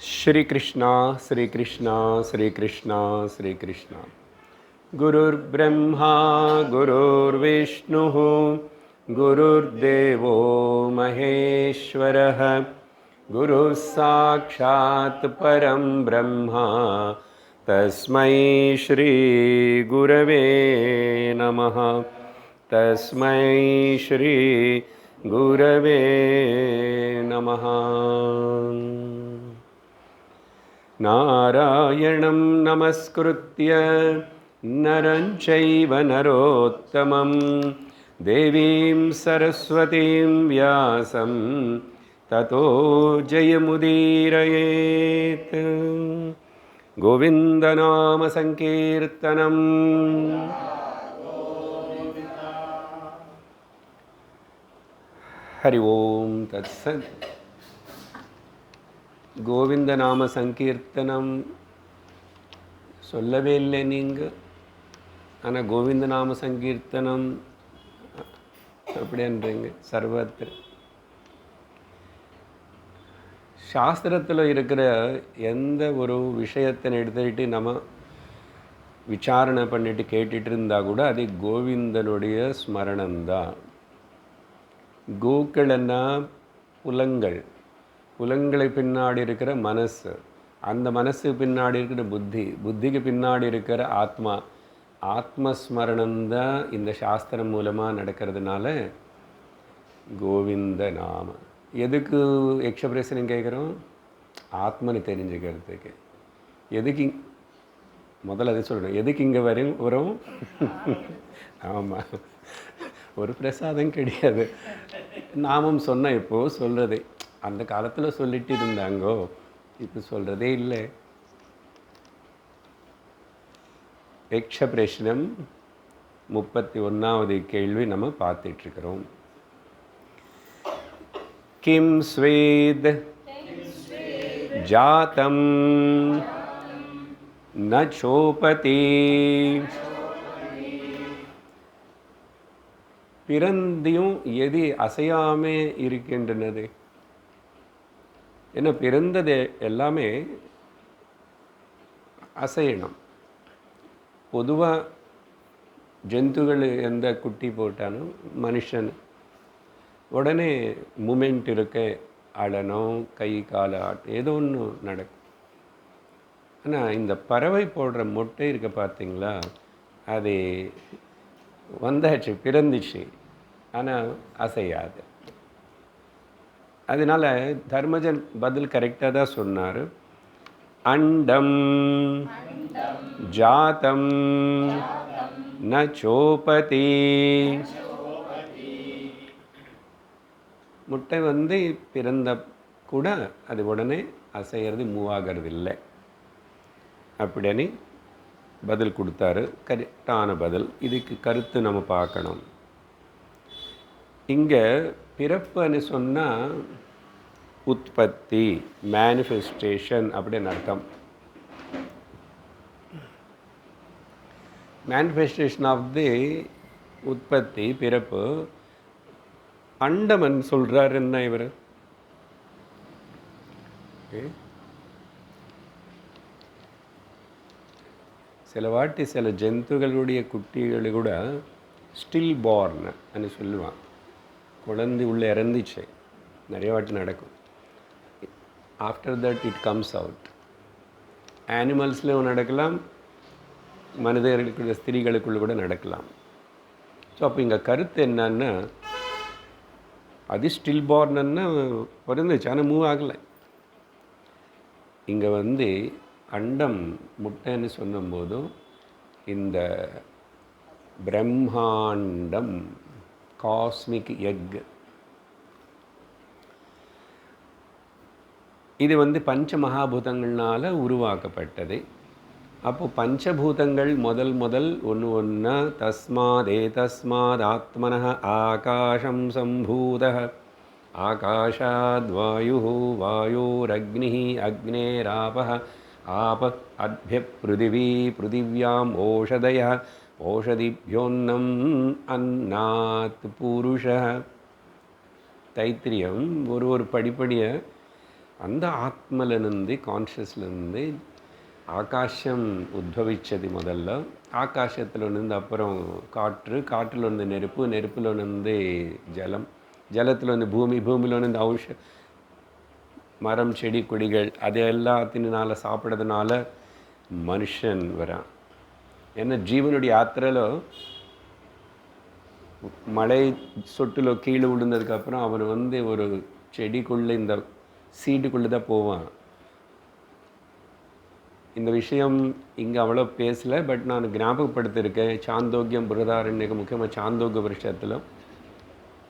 श्री कृष्णा श्री कृष्णा श्री कृष्णा श्री कृष्णा। गुरुर्ब्रह्मा गुरुर्विष्णुः गुरुर्देवो महेश्वरः गुरुः साक्षात् परं ब्रह्मा तस्मै श्री गुरवे नमः। तस्मै श्री गुरवे नमः। नारायणं नमस्कृत्य नरं चैव नरोत्तमं देवीं सरस्वतीं व्यासं ततो जयमुदीरयेत्। गोविन्दनामसङ्कीर्तनम्। हरि ओं तत्सत्। கோவிந்த நாம சங்கீர்த்தனம் சொல்லவே இல்லை நீங்கள். ஆனால் கோவிந்த நாம சங்கீர்த்தனம் அப்படின்றீங்க சர்வத்திர. சாஸ்திரத்தில் இருக்கிற எந்த ஒரு விஷயத்தை எடுத்துக்கிட்டு நம்ம விசாரணை பண்ணிட்டு கேட்டுட்டு இருந்தால் கூட அது கோவிந்தனுடைய ஸ்மரணம்தான். கோக்கள்னா புலங்கள், புலங்களை பின்னாடி இருக்கிற மனசு, அந்த மனசு பின்னாடி இருக்கிற புத்தி, புத்திக்கு பின்னாடி இருக்கிற ஆத்மா, ஆத்மஸ்மரணம்தான் இந்த சாஸ்திரம் மூலமாக நடக்கிறதுனால கோவிந்த நாம. எதுக்கு எக்ஸ்பிரஷன் கேட்குறோம்? ஆத்மனை தெரிஞ்சுக்கிறதுக்கு. எதுக்கு முதல்ல அதை சொல்லணும். எதுக்கு இங்கே வரும்? ஆமாம், ஒரு பிரசாதம் கிடையாது. நாமம் சொன்ன இப்போது சொல்கிறது. அந்த காலத்தில் சொல்லிட்டு இருந்தாங்கோ, இப்போ சொல்கிறதே இல்லை. பிரஷ்னம் 31வது கேள்வி நம்ம பார்த்துட்ருக்கிறோம். கிம் ஸ்வேத் ஜாதம் ந சோபதி. பிறந்தியும் எது அசையாமே இருக்கின்றனது? ஏன்னா பிறந்தது எல்லாமே அசையணும். பொதுவாக ஜந்துகள் எந்த குட்டி போட்டாலும் மனுஷன் உடனே மூமெண்ட் இருக்க, அழணும், கை கால ஆட்டம், ஏதோ ஒன்று நடக்கும். ஆனால் இந்த பறவை போடுற மொட்டை இருக்க பார்த்தீங்களா, அது வந்தாச்சு, பிறந்துச்சு, ஆனால் அசையாது. அதனால் தர்மஜன் பதில் கரெக்டாக தான் சொன்னார். அண்டம் ஜாதம் ந சோபதி. முட்டை பிறந்த கூட அது உடனே அசைகிறது, மூவ் ஆகிறது இல்லை அப்படின்னு பதில் கொடுத்தாரு. கரெக்டான பதில். இதுக்கு கருத்து நம்ம பார்க்கணும். இங்கே பிறப்புன்னு சொன்னால் உற்பத்தி, மேனிஃபெஸ்டேஷன் அப்படின்னு அர்த்தம். மேனிஃபெஸ்டேஷன் ஆஃப் தி உற்பத்தி, பிறப்பு. அண்டமன் சொல்கிறார் என்ன இவர்? சில வாட்டி சில ஜந்துகளுடைய குட்டிகள் கூட ஸ்டில் பார்ன் அப்படின்னு சொல்லுவான். குழந்தை உள்ளே இறந்துச்சு, நிறைய வாட்டி நடக்கும். After that it comes out. ஆனிமல்ஸ்லேயும் நடக்கலாம், மனிதர்களுக்குள்ள ஸ்திரீகளுக்குள்ள கூட நடக்கலாம். ஸோ அப்போ இங்கே கருத்து என்னன்னா, அது ஸ்டில் பார்ன்னா பிறந்துச்சு, ஆனால் மூவ் ஆகலை. இங்கே அண்டம் முட்டைன்னு சொல்லும்போதும் இந்த பிரம்மாண்டம், காஸ்மிக் எக், இது பஞ்ச மகாபூதங்கள்னால் உருவாக்கப்பட்டது. அப்போது பஞ்சபூதங்கள் முதல் ஒன்று தஸ்மாத் ஆத்மனः ஆகாசம் சம்பூதः ஆகாஷாத் வாயுः வாயோரக்னிः அக்னேராபः ஆபः அத்ய பிருதிவி பிருதிவ்யாம் ஓஷதயः ஓஷதிभ्योऽन्नम् अन्नात् पुरुषः. தைத்திரியம் ஒரு படிப்படியாக அந்த ஆத்மலேருந்து கான்ஷியஸ்லேருந்து ஆகாசம் உத்பவிச்சது முதல்ல. ஆகாசத்துலேருந்து அப்புறம் காற்று, காற்றுலேருந்து நெருப்பு, நெருப்புலேருந்து ஜலம், ஜலத்துலேருந்து பூமி, பூமியிலேருந்து மரம் செடி கொடிகள், அது எல்லாத்தினால சாப்பிட்றதுனால மனுஷன் வரான். ஏன்னா ஜீவனுடைய யாத்திரையில் மழை சொட்டுல கீழே விழுந்ததுக்கப்புறம் அவன் ஒரு செடிக்குள்ளே இந்த சீட்டுக்குள்ளே தான் போவான். இந்த விஷயம் இங்கே அவ்வளோ பேசலை, பட் நான் ஞாபகப்படுத்தியிருக்கேன். சாந்தோக்கியம் புரதாரண்யக்கு, முக்கியமாக சாந்தோக்கிய வருஷத்தில்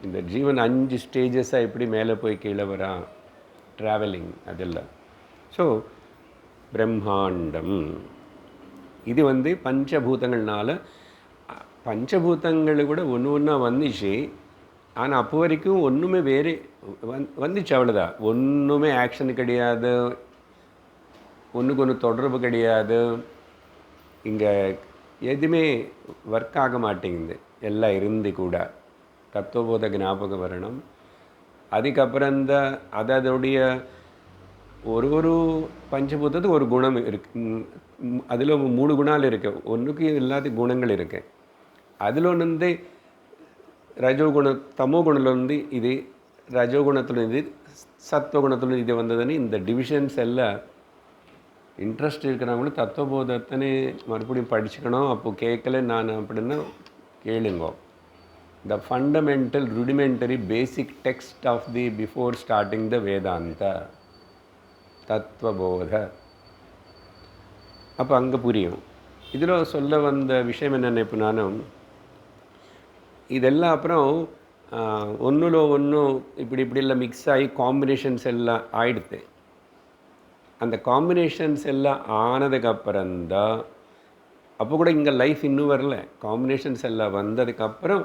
இந்த ஜீவன் 5 ஸ்டேஜஸாக எப்படி மேலே போய் கீழே வரான், ட்ராவலிங் அதெல்லாம். ஸோ பிரம்மாண்டம் இது பஞ்சபூதங்கள்னால, பஞ்சபூதங்கள் கூட ஒன்று ஒன்றா வந்துச்சு. ஆனால் அப்போ வரைக்கும் ஒன்றுமே வேறு வந்துச்சு, அவ்வளோதான். ஒன்றுமே ஆக்ஷன் கிடையாது, ஒன்றுக்கு ஒன்று தொடர்பு கிடையாது. இங்கே எதுவுமே ஒர்க் ஆக மாட்டேங்குது. எல்லாம் இருந்து கூட தத்துவபோத ஞாபகம் வரணும். அதுக்கப்புறம்தான் அதோடைய ஒரு பஞ்சபூதத்துக்கு ஒரு குணம் இருக்கு. அதில் 3 குணால் இருக்குது. ஒன்றுக்கு இல்லாத குணங்கள் இருக்குது. அதில் ஒன்று ரஜோகுணம், தமோ குணத்துலேருந்து இது, ரஜோகுணத்துலேருந்து சத்வகுணத்துலேருந்து இது வந்ததுன்னு இந்த டிவிஷன்ஸ் எல்லாம் இன்ட்ரெஸ்ட் இருக்கிறவங்களும் தத்துவபோதத்தனே மறுபடியும் படிச்சுக்கணும். அப்போது கேட்கல நான் அப்படின்னா கேளுங்க. The fundamental rudimentary basic text of the before starting the Vedanta Tattvabodha. அப்போ அங்கே புரியும். இதில் சொல்ல வந்த விஷயம் என்னென்ன, இப்போ நானும் இதெல்லாம் அப்புறம் ஒன்றுல ஒன்றும் இப்படிலாம் மிக்ஸ் ஆகி காம்பினேஷன்ஸ் எல்லாம் ஆயிடுது. அந்த காம்பினேஷன்ஸ் எல்லாம் ஆனதுக்கப்புறம்தான், அப்போ கூட இங்கே லைஃப் இன்னும் வரல. காம்பினேஷன்ஸ் எல்லாம் வந்ததுக்கப்புறம்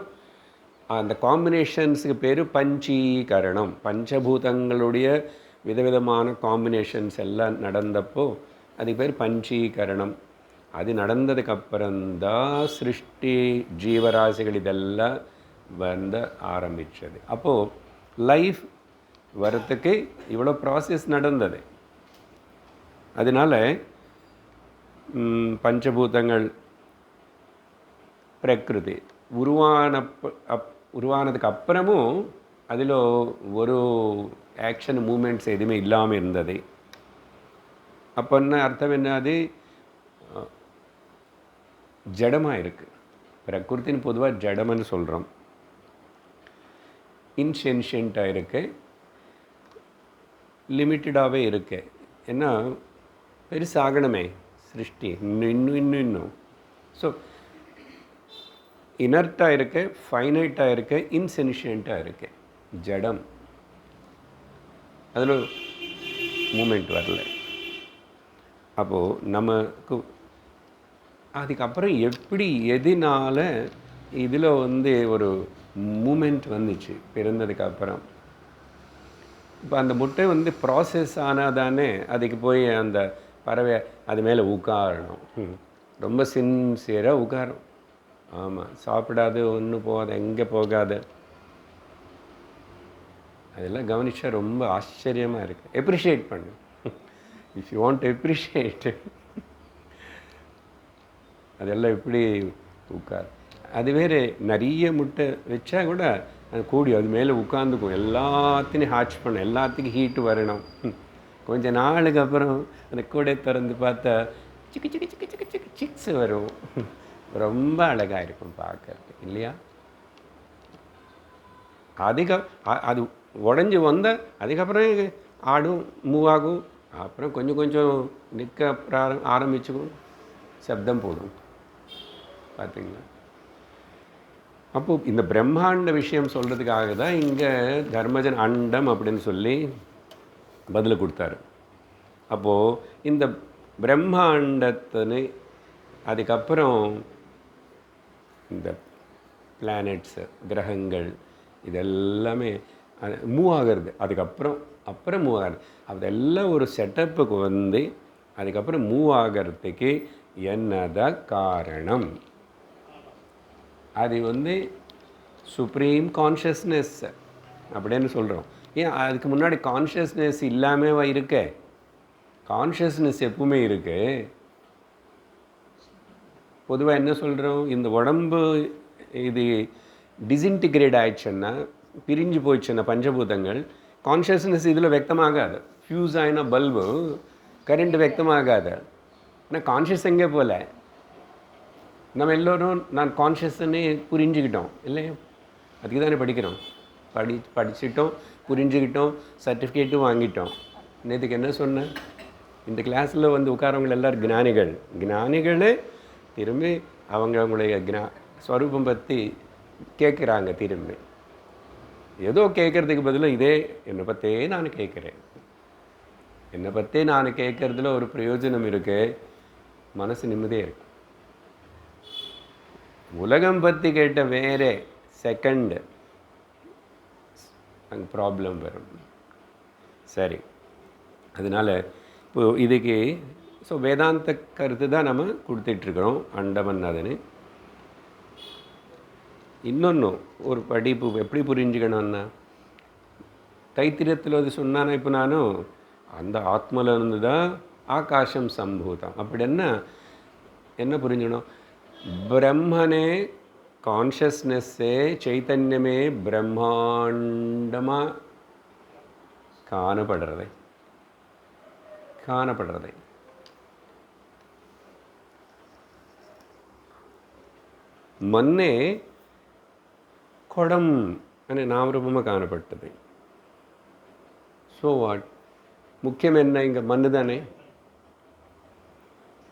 அந்த காம்பினேஷன்ஸுக்கு பேர் பஞ்சீகரணம். பஞ்சபூதங்களுடைய விதவிதமான காம்பினேஷன்ஸ் எல்லாம் நடந்தப்போ அதுக்கு பேர் பஞ்சீகரணம். அது நடந்ததுக்கப்புறம்தான் சிருஷ்டி, ஜீவராசிகள் இதெல்லாம் ஆரம்பித்தது. அப்போது லைஃப் வரத்துக்கு இவ்வளோ ப்ராசஸ் நடந்தது. அதனால் பஞ்சபூதங்கள் பிரகிருதி உருவானதுக்கு அப்புறமும் அதில் ஒரு ஆக்ஷன் மூமெண்ட்ஸ் எதுவுமே இல்லாமல் இருந்தது. அப்போ என்ன அர்த்தம், என்ன, அது ஜடமாக இருக்குது. பிரகிருத்தின்னு பொதுவாக ஜடம்னு சொல்கிறோம். இன்சென்ஷியண்ட்டாக இருக்கு, லிமிட்டடாகவே இருக்கு. ஏன்னா பெருசாகணுமே சிருஷ்டி, இன்னும். ஸோ இனர்ட்டாக இருக்கு, ஃபைனைட்டாக இருக்கு, இன்சென்ஷியண்ட்டாக இருக்கு, ஜடம். அதில் மூமெண்ட் வரல. அப்போது நமக்கு அதுக்கப்புறம் எப்படி எதனால் இதில் ஒரு மூமெண்ட் வந்துச்சு பிறந்ததுக்கப்புறம். இப்போ அந்த முட்டை ப்ராசஸ் ஆனால் தானே அதுக்கு போய் அந்த பறவை அது மேலே உட்காரணும். ரொம்ப சின்சியராக உட்காரும். ஆமாம், சாப்பிடாது, ஒன்றும் போகாது, எங்கே போகாது. அதெல்லாம் கவனிச்சா ரொம்ப ஆச்சரியமாக இருக்குது. எப்ரிஷியேட் பண்ணு. If you want to appreciate, அதெல்லாம் எப்படி உட்கார். அது வேறு நிறைய முட்டை வச்சா கூட அது கூடி அது மேலே உட்காந்துக்கும். எல்லாத்தையும் ஹேட்ச் பண்ண, எல்லாத்துக்கும் ஹீட்டு வரணும். கொஞ்சம் நாளுக்கு அப்புறம் அந்த கூடை திறந்து பார்த்தா சிக்கு சிக்கு சிக்கு சிக்கு சிக்கு சிக்ஸ் வரும். ரொம்ப அழகாக இருக்கும் பார்க்கறதுக்கு, இல்லையா? அது உடஞ்சி வந்தால் அதுக்கப்புறம் ஆடும், மூவ் ஆகும். அப்புறம் கொஞ்சம் கொஞ்சம் நிற்க ஆரம்பிச்சுக்கும், சப்தம் போடும். பார்த்தீங்களா? அப்போது இந்த பிரம்மாண்ட விஷயம் சொல்கிறதுக்காக தான் இங்கே தர்மஜன் அண்டம் அப்படின்னு சொல்லி பதில் கொடுத்தாரு. அப்போது இந்த பிரம்மாண்டத்தினை அதுக்கப்புறம் இந்த பிளானட்ஸு, கிரகங்கள், இதெல்லாமே மூவ் ஆகிறது. அப்புறம் மூவ் ஆகிறது. அதெல்லாம் ஒரு செட்டப்புக்கு அதுக்கப்புறம் மூவ் ஆகிறதுக்கு என்னதான் காரணம்? அது சுப்ரீம் கான்ஷியஸ்னஸ் அப்படின்னு சொல்கிறோம். ஏன் அதுக்கு முன்னாடி கான்ஷியஸ்னஸ் இல்லாமல் இருக்க? கான்ஷியஸ்னஸ் எப்பவுமே இருக்கு. பொதுவாக என்ன சொல்கிறோம், இந்த உடம்பு இது டிஸ்இன்டிகிரேட் ஆயிடுச்சுன்னா, பிரிஞ்சு போயிடுச்சுன்னா பஞ்சபூதங்கள், கான்ஷியஸ்னஸ் இதில் వ్యక్తமாகாது. ஃபியூஸ் ஆகின பல்பு கரண்ட் వ్యక్తமாகாது. ஆனால் கான்ஷியஸ் எங்கே போல? நம்ம எல்லோரும் நான் கான்ஷியஸ்ன்னு புரிஞ்சுக்கிட்டோம் இல்லையா? அதுக்கு தானே படிக்கிறோம். படிச்சுட்டோம், புரிஞ்சுக்கிட்டோம், சர்டிஃபிகேட்டும் வாங்கிட்டோம். நேற்றுக்கு என்ன சொன்னேன், இந்த கிளாஸில் வந்து உட்காரவங்க எல்லோரும் ஞானிகள். ஞானிகளே திரும்பி அவங்களுடைய ஸ்வரூபம் பற்றி கேட்குறாங்க. திரும்பி ஏதோ கேட்குறதுக்கு பதிலாக இதே என்னை பற்றியே நான் கேட்குறேன். என்னை பற்றி நான் கேட்குறதுல ஒரு பிரயோஜனம் இருக்குது, மனசு நிம்மதியாக இருக்கு. உலகம் பற்றி கேட்ட வேறே செகண்ட் அங்கே ப்ராப்ளம் வரும். சரி, அதனால் இப்போ இதுக்கு ஸோ வேதாந்த கருத்து தான் நம்ம கொடுத்துட்ருக்குறோம், அண்டமன் அதுன்னு. இன்னொன்று ஒரு படிப்பு எப்படி புரிஞ்சுக்கணும்னா, தைத்திரியத்தில் அது சொன்னானே இப்போ நானும் அந்த ஆத்மலேருந்து தான் ஆகாசம் சம்பூதம். அப்படின்னா என்ன புரிஞ்சுக்கணும், பிரம்மனே கான்ஷியஸ்னஸ்ஸே சைத்தன்யமே பிரம்மாண்டமாக காணப்படுறதை மண்ணே குடம் அనే நாமரூபமாக காணப்பட்டது. ஸோ வாட், முக்கியம் என்ன, இங்கே மண்ணு தானே.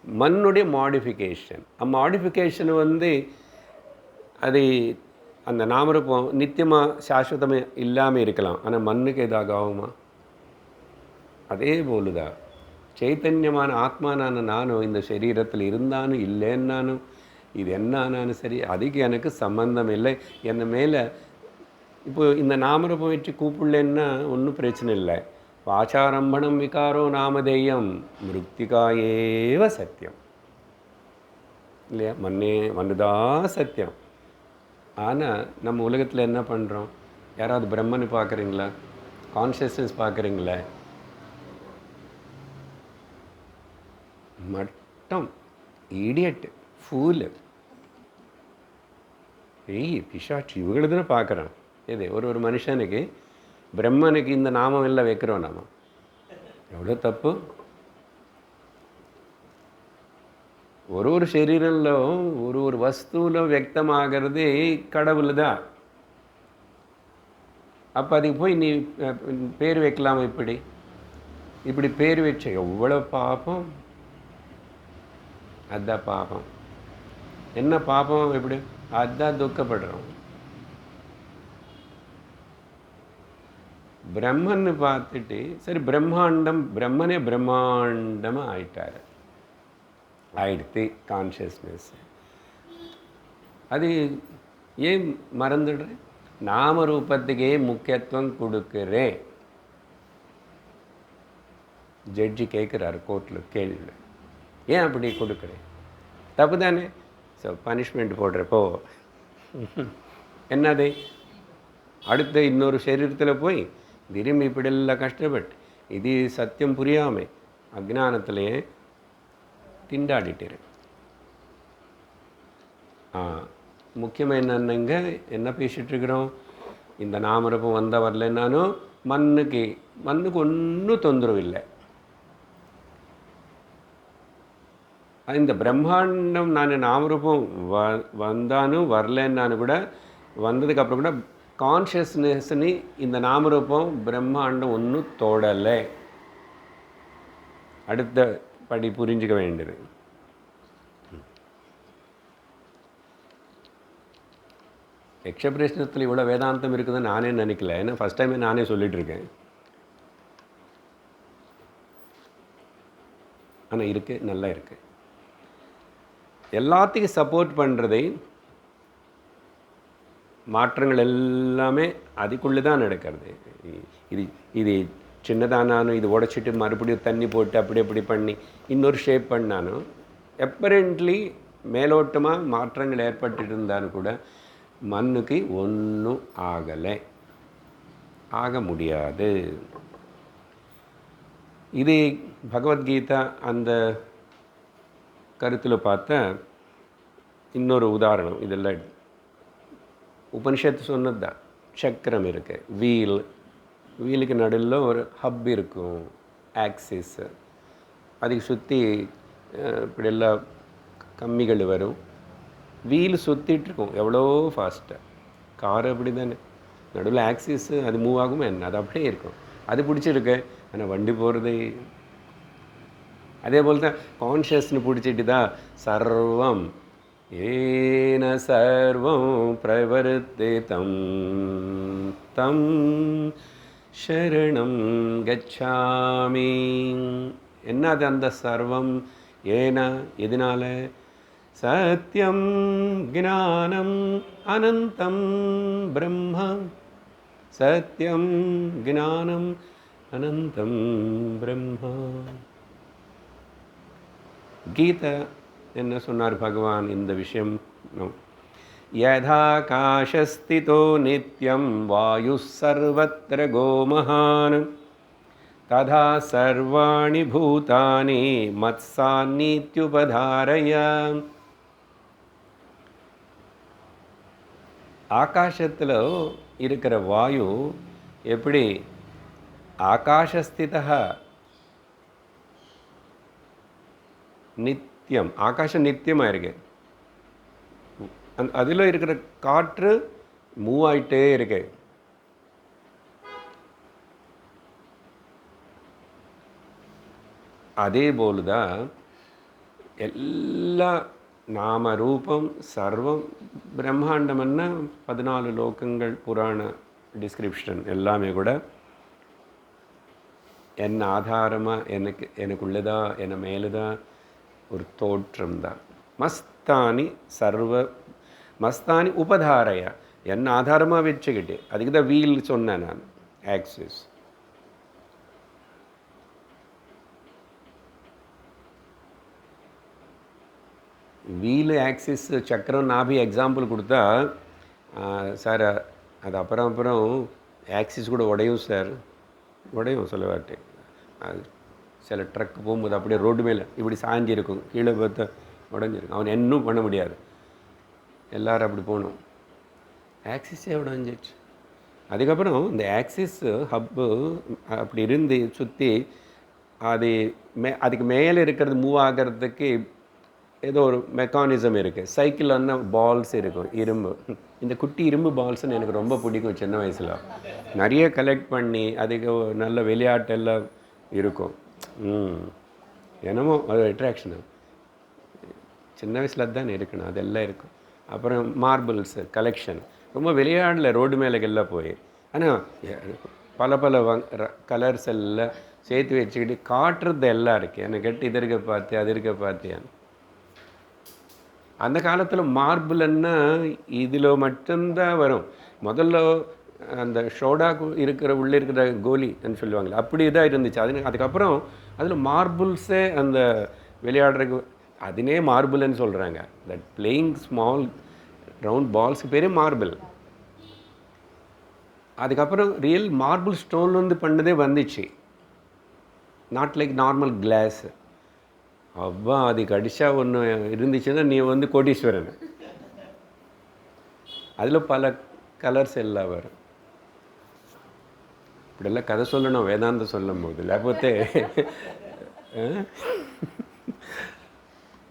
மண்ணுடைய மாடிஃபிகேஷன், மாடிஃபிகேஷன் வந்து அது அந்த நாமரூபம் நித்தியமாக சாஸ்வதமாக இல்லாமல் இருக்கலாம், ஆனால் மண்ணுக்கு எதாக ஆகுமா? அதே போலுதான் சைத்தன்யமான ஆத்மானான நானும் இந்த சரீரத்தில் இருந்தாலும் இல்லைன்னாலும் இது என்ன ஆனாலும் சரி, அதுக்கு எனக்கு சம்பந்தம் இல்லை. என்ன மேலே இப்போ இந்த நாமரூபம் வச்சு கூப்பிடலன்னா ஒன்றும் பிரச்சனை இல்லை. வாச்சாரம்பணம் விகாரோ நாமதேயம் மிருத்திகாயேவ சத்தியம் இல்லையா? மண்ணுதான் சத்தியம். ஆனால் நம்ம உலகத்தில் என்ன பண்ணுறோம், யாராவது பிரம்மனை பார்க்குறீங்களா, கான்ஷியஸ்னஸ் பார்க்குறீங்களா? மட்டம், இடியட், ஃபூலு, பிசாட்சி இவங்களை தானே பார்க்குறான். இது ஒரு மனுஷனுக்கு பிரம்மனுக்கு இந்த நாமம் எல்லாம் வைக்கிறோம். நாம எவ்வளோ தப்பு. ஒரு சரீரம்ல ஒரு வஸ்துவில் வியக்தமாகிறது கடவுள் தான். அப்போ அதுக்கு போய் நீ பேர் வைக்கலாமா? இப்படி பேர் வச்ச எவ்வளோ பாப்பம். அதுதான் பாப்பம். என்ன பாப்பம்? எப்படி? அதுதான் துக்கப்படுறோம். பிரம்மன்னு பார்த்துட்டு சரி பிரம்மாண்டம், பிரம்மனே பிரம்மாண்டமாக ஆயிடுத்து கான்ஷியஸ்னஸ். அது ஏன் மறந்துடுறேன்? நாமரூபத்துக்கே முக்கியத்துவம் கொடுக்குறேன். ஜட்ஜி கேட்குறாரு கோர்ட்டில் கேள்வி, ஏன் அப்படி கொடுக்குறேன்? தப்பு தானே? ஸோ பனிஷ்மெண்ட் போடுறப்போ என்னது, அடுத்த இன்னொரு சரீரத்தில் போய் திரும்பி இப்படியெல்லாம் கஷ்டப்பட்டு இது சத்தியம் புரியாமல் அஜ்ஞானத்திலேயே திண்டாடிட்டு. முக்கியமாக என்னென்னங்க என்ன பேசிகிட்ருக்குறோம், இந்த நாமரூபம் வந்த வரலன்னாலும் மண்ணுக்கு ஒன்றும் தொந்தரவு இல்லை. இந்த பிரம்மாண்டம் நான் நாமரூபம் வந்தாலும் வரலன்னாலும் கூட, வந்ததுக்கப்புறம் கூட கான்ஷியஸ்னஸ்னு இந்த நாமரூபம் பிரம்மாண்டம் ஒன்றும் தோடலை. அடுத்த படி புரிஞ்சுக்க வேண்டியது. யக்ஷபிரஷ்னத்தில் இவ்வளோ வேதாந்தம் இருக்குதுன்னு நானே நினைக்கல. ஏன்னா ஃபஸ்ட் டைமே நானே சொல்லிகிட்ருக்கேன். ஆனால் இருக்குது, நல்லா இருக்குது. எல்லாத்துக்கும் சப்போர்ட் பண்ணுறதை மாற்றங்கள் எல்லாமே அதுக்குள்ளே தான் நடக்கிறது. இது சின்னதானாலும் இது உடைச்சிட்டு மறுபடியும் தண்ணி போட்டு அப்படி பண்ணி இன்னொரு ஷேப் பண்ணாலும் எப்பரண்ட்லி மேலோட்டமாக மாற்றங்கள் ஏற்பட்டு இருந்தாலும் கூட மண்ணுக்கு ஒன்றும் ஆகலை. ஆக முடியாது. இது பகவத்கீதா அந்த கருத்தில் பார்த்தா இன்னொரு உதாரணம். இதெல்லாம் உபனிஷத்து சொன்னது தான். சக்கரம் இருக்குது, வீலுக்கு நடுவில் ஒரு ஹப் இருக்கும், ஆக்சிஸ். அதுக்கு சுற்றி இப்படி எல்லாம் கம்மிகள் வரும். வீல் சுற்றிட்டுருக்கும் எவ்வளோ ஃபாஸ்ட்டாக. கார் அப்படி தானே, நடுவில் ஆக்சிஸ், அது மூவ் ஆகுமா என்ன, அது அப்படியே இருக்கும். அது பிடிச்சிருக்கு. ஆனால் வண்டி போகிறது அதே போல் தான். கான்ஷியஸ்னு பிடிச்சிட்டு தான் சர்வம் ஏன சர்வம் பிரவர்த்திதம் தம் சரணம் கச்சாமி. என்னது அந்த சர்வம்? ஏன, எதனால? சத்யம் ஞானம் அனந்தம் பிரம்ம. சத்யம் ஞானம் அனந்தம் பிரம்மா. கீதை என்ன சொன்னார் பகவான் இந்த விஷயம்? யதாகாசஸ்திதோ நித்யம் வாயு சர்வத்ர கோமஹான் ததா சர்வாணி பூதானி மத்சாநித்யுபதாரய. ஆகாசத்தில் இருக்கிற வாயு எப்படி ஆகாசஸ்திதா நித்தியம், ஆகாசம் நித்தியமாக இருக்கு. அதில் இருக்கிற காற்று மூவ் ஆகிட்டே இருக்கு. அதே போல்தான் எல்லா நாம ரூபம் சர்வம் பிரம்மாண்டம்னா 14 லோகங்கள், புராண டிஸ்கிரிப்ஷன் எல்லாமே கூட என்ன ஆதாரமாக எனக்குள்ளதா என்ன மேலுதா ஒரு தோற்றம் தான். மஸ்தானி உபதாரையா, என்ன ஆதாரமாக வச்சுக்கிட்டு, அதுக்கு தான் வீல் சொன்னேன் நான், ஆக்சிஸ். வீலு, ஆக்சிஸ், சக்கரம் நாபி எக்ஸாம்பிள் கொடுத்தா சார் அது அப்புறம் ஆக்சிஸ் கூட உடையும் சார், உடையும் சில வாட்டி. அது சில ட்ரக் போகும்போது அப்படியே ரோடு மேலே இப்படி சாஞ்சிருக்கும், கீழே பார்த்தா உடஞ்சிருக்கும். அவன் இன்னும் பண்ண முடியாது. எல்லோரும் அப்படி போகணும். ஆக்சிஸே உடஞ்சிடுச்சு. அதுக்கப்புறம் இந்த ஆக்சிஸ் ஹப்பு அப்படி இருந்து சுற்றி அதுக்கு மேலே இருக்கிறது மூவ் ஆகிறதுக்கு ஏதோ ஒரு மெக்கானிசம் இருக்குது. சைக்கிள்னா பால்ஸ் இருக்கும், இரும்பு. இந்த குட்டி இரும்பு பால்ஸ்ன்னு எனக்கு ரொம்ப பிடிக்கும். சின்ன வயசில் நிறைய கலெக்ட் பண்ணி அதுக்கு நல்ல விளையாட்டெல்லாம் இருக்கும். என்னமோ அது அட்ராக்ஷனு சின்ன வயசில் அதுதான் இருக்கணும், அதெல்லாம் இருக்கும். அப்புறம் மார்பிள்ஸு கலெக்ஷன், ரொம்ப விளையாடல ரோடு மேலேக்கெல்லாம் போய். ஆனால் பல கலர்ஸ் எல்லாம் சேர்த்து வச்சுக்கிட்டு காட்டுறது எல்லாம் இருக்குது. எனக்கு கேட்டு இது இருக்க பார்த்து அது இருக்க பார்த்தியான்னு. அந்த காலத்தில் மார்பிள்ன்னா இதில் மட்டும்தான் வரும். முதல்ல அந்த ஷோடா உள்ளே இருக்கிற கோலின்னு சொல்லுவாங்களே, அப்படி தான் இருந்துச்சு. அதுக்கப்புறம் அதில் மார்பிள்ஸே அந்த விளையாடுறதுக்கு அதுனே மார்பிள்னு சொல்கிறாங்க. தட் பிளேயிங் ஸ்மால் ரவுண்ட் பால்ஸுக்கு பேரே மார்பிள். அதுக்கப்புறம் ரியல் மார்பிள் ஸ்டோன்லேருந்து பண்ணதே வந்துச்சு, நாட் லைக் நார்மல் கிளாஸ். அவ்வா அதுக்கு அடித்தா ஒன்று இருந்துச்சுன்னா நீ கோடீஸ்வரன். அதில் பல கலர்ஸ் எல்லாம் வரும். இப்படியெல்லாம் கதை சொல்லணும் வேதாந்தம் சொல்லும் போது, లేకపోతే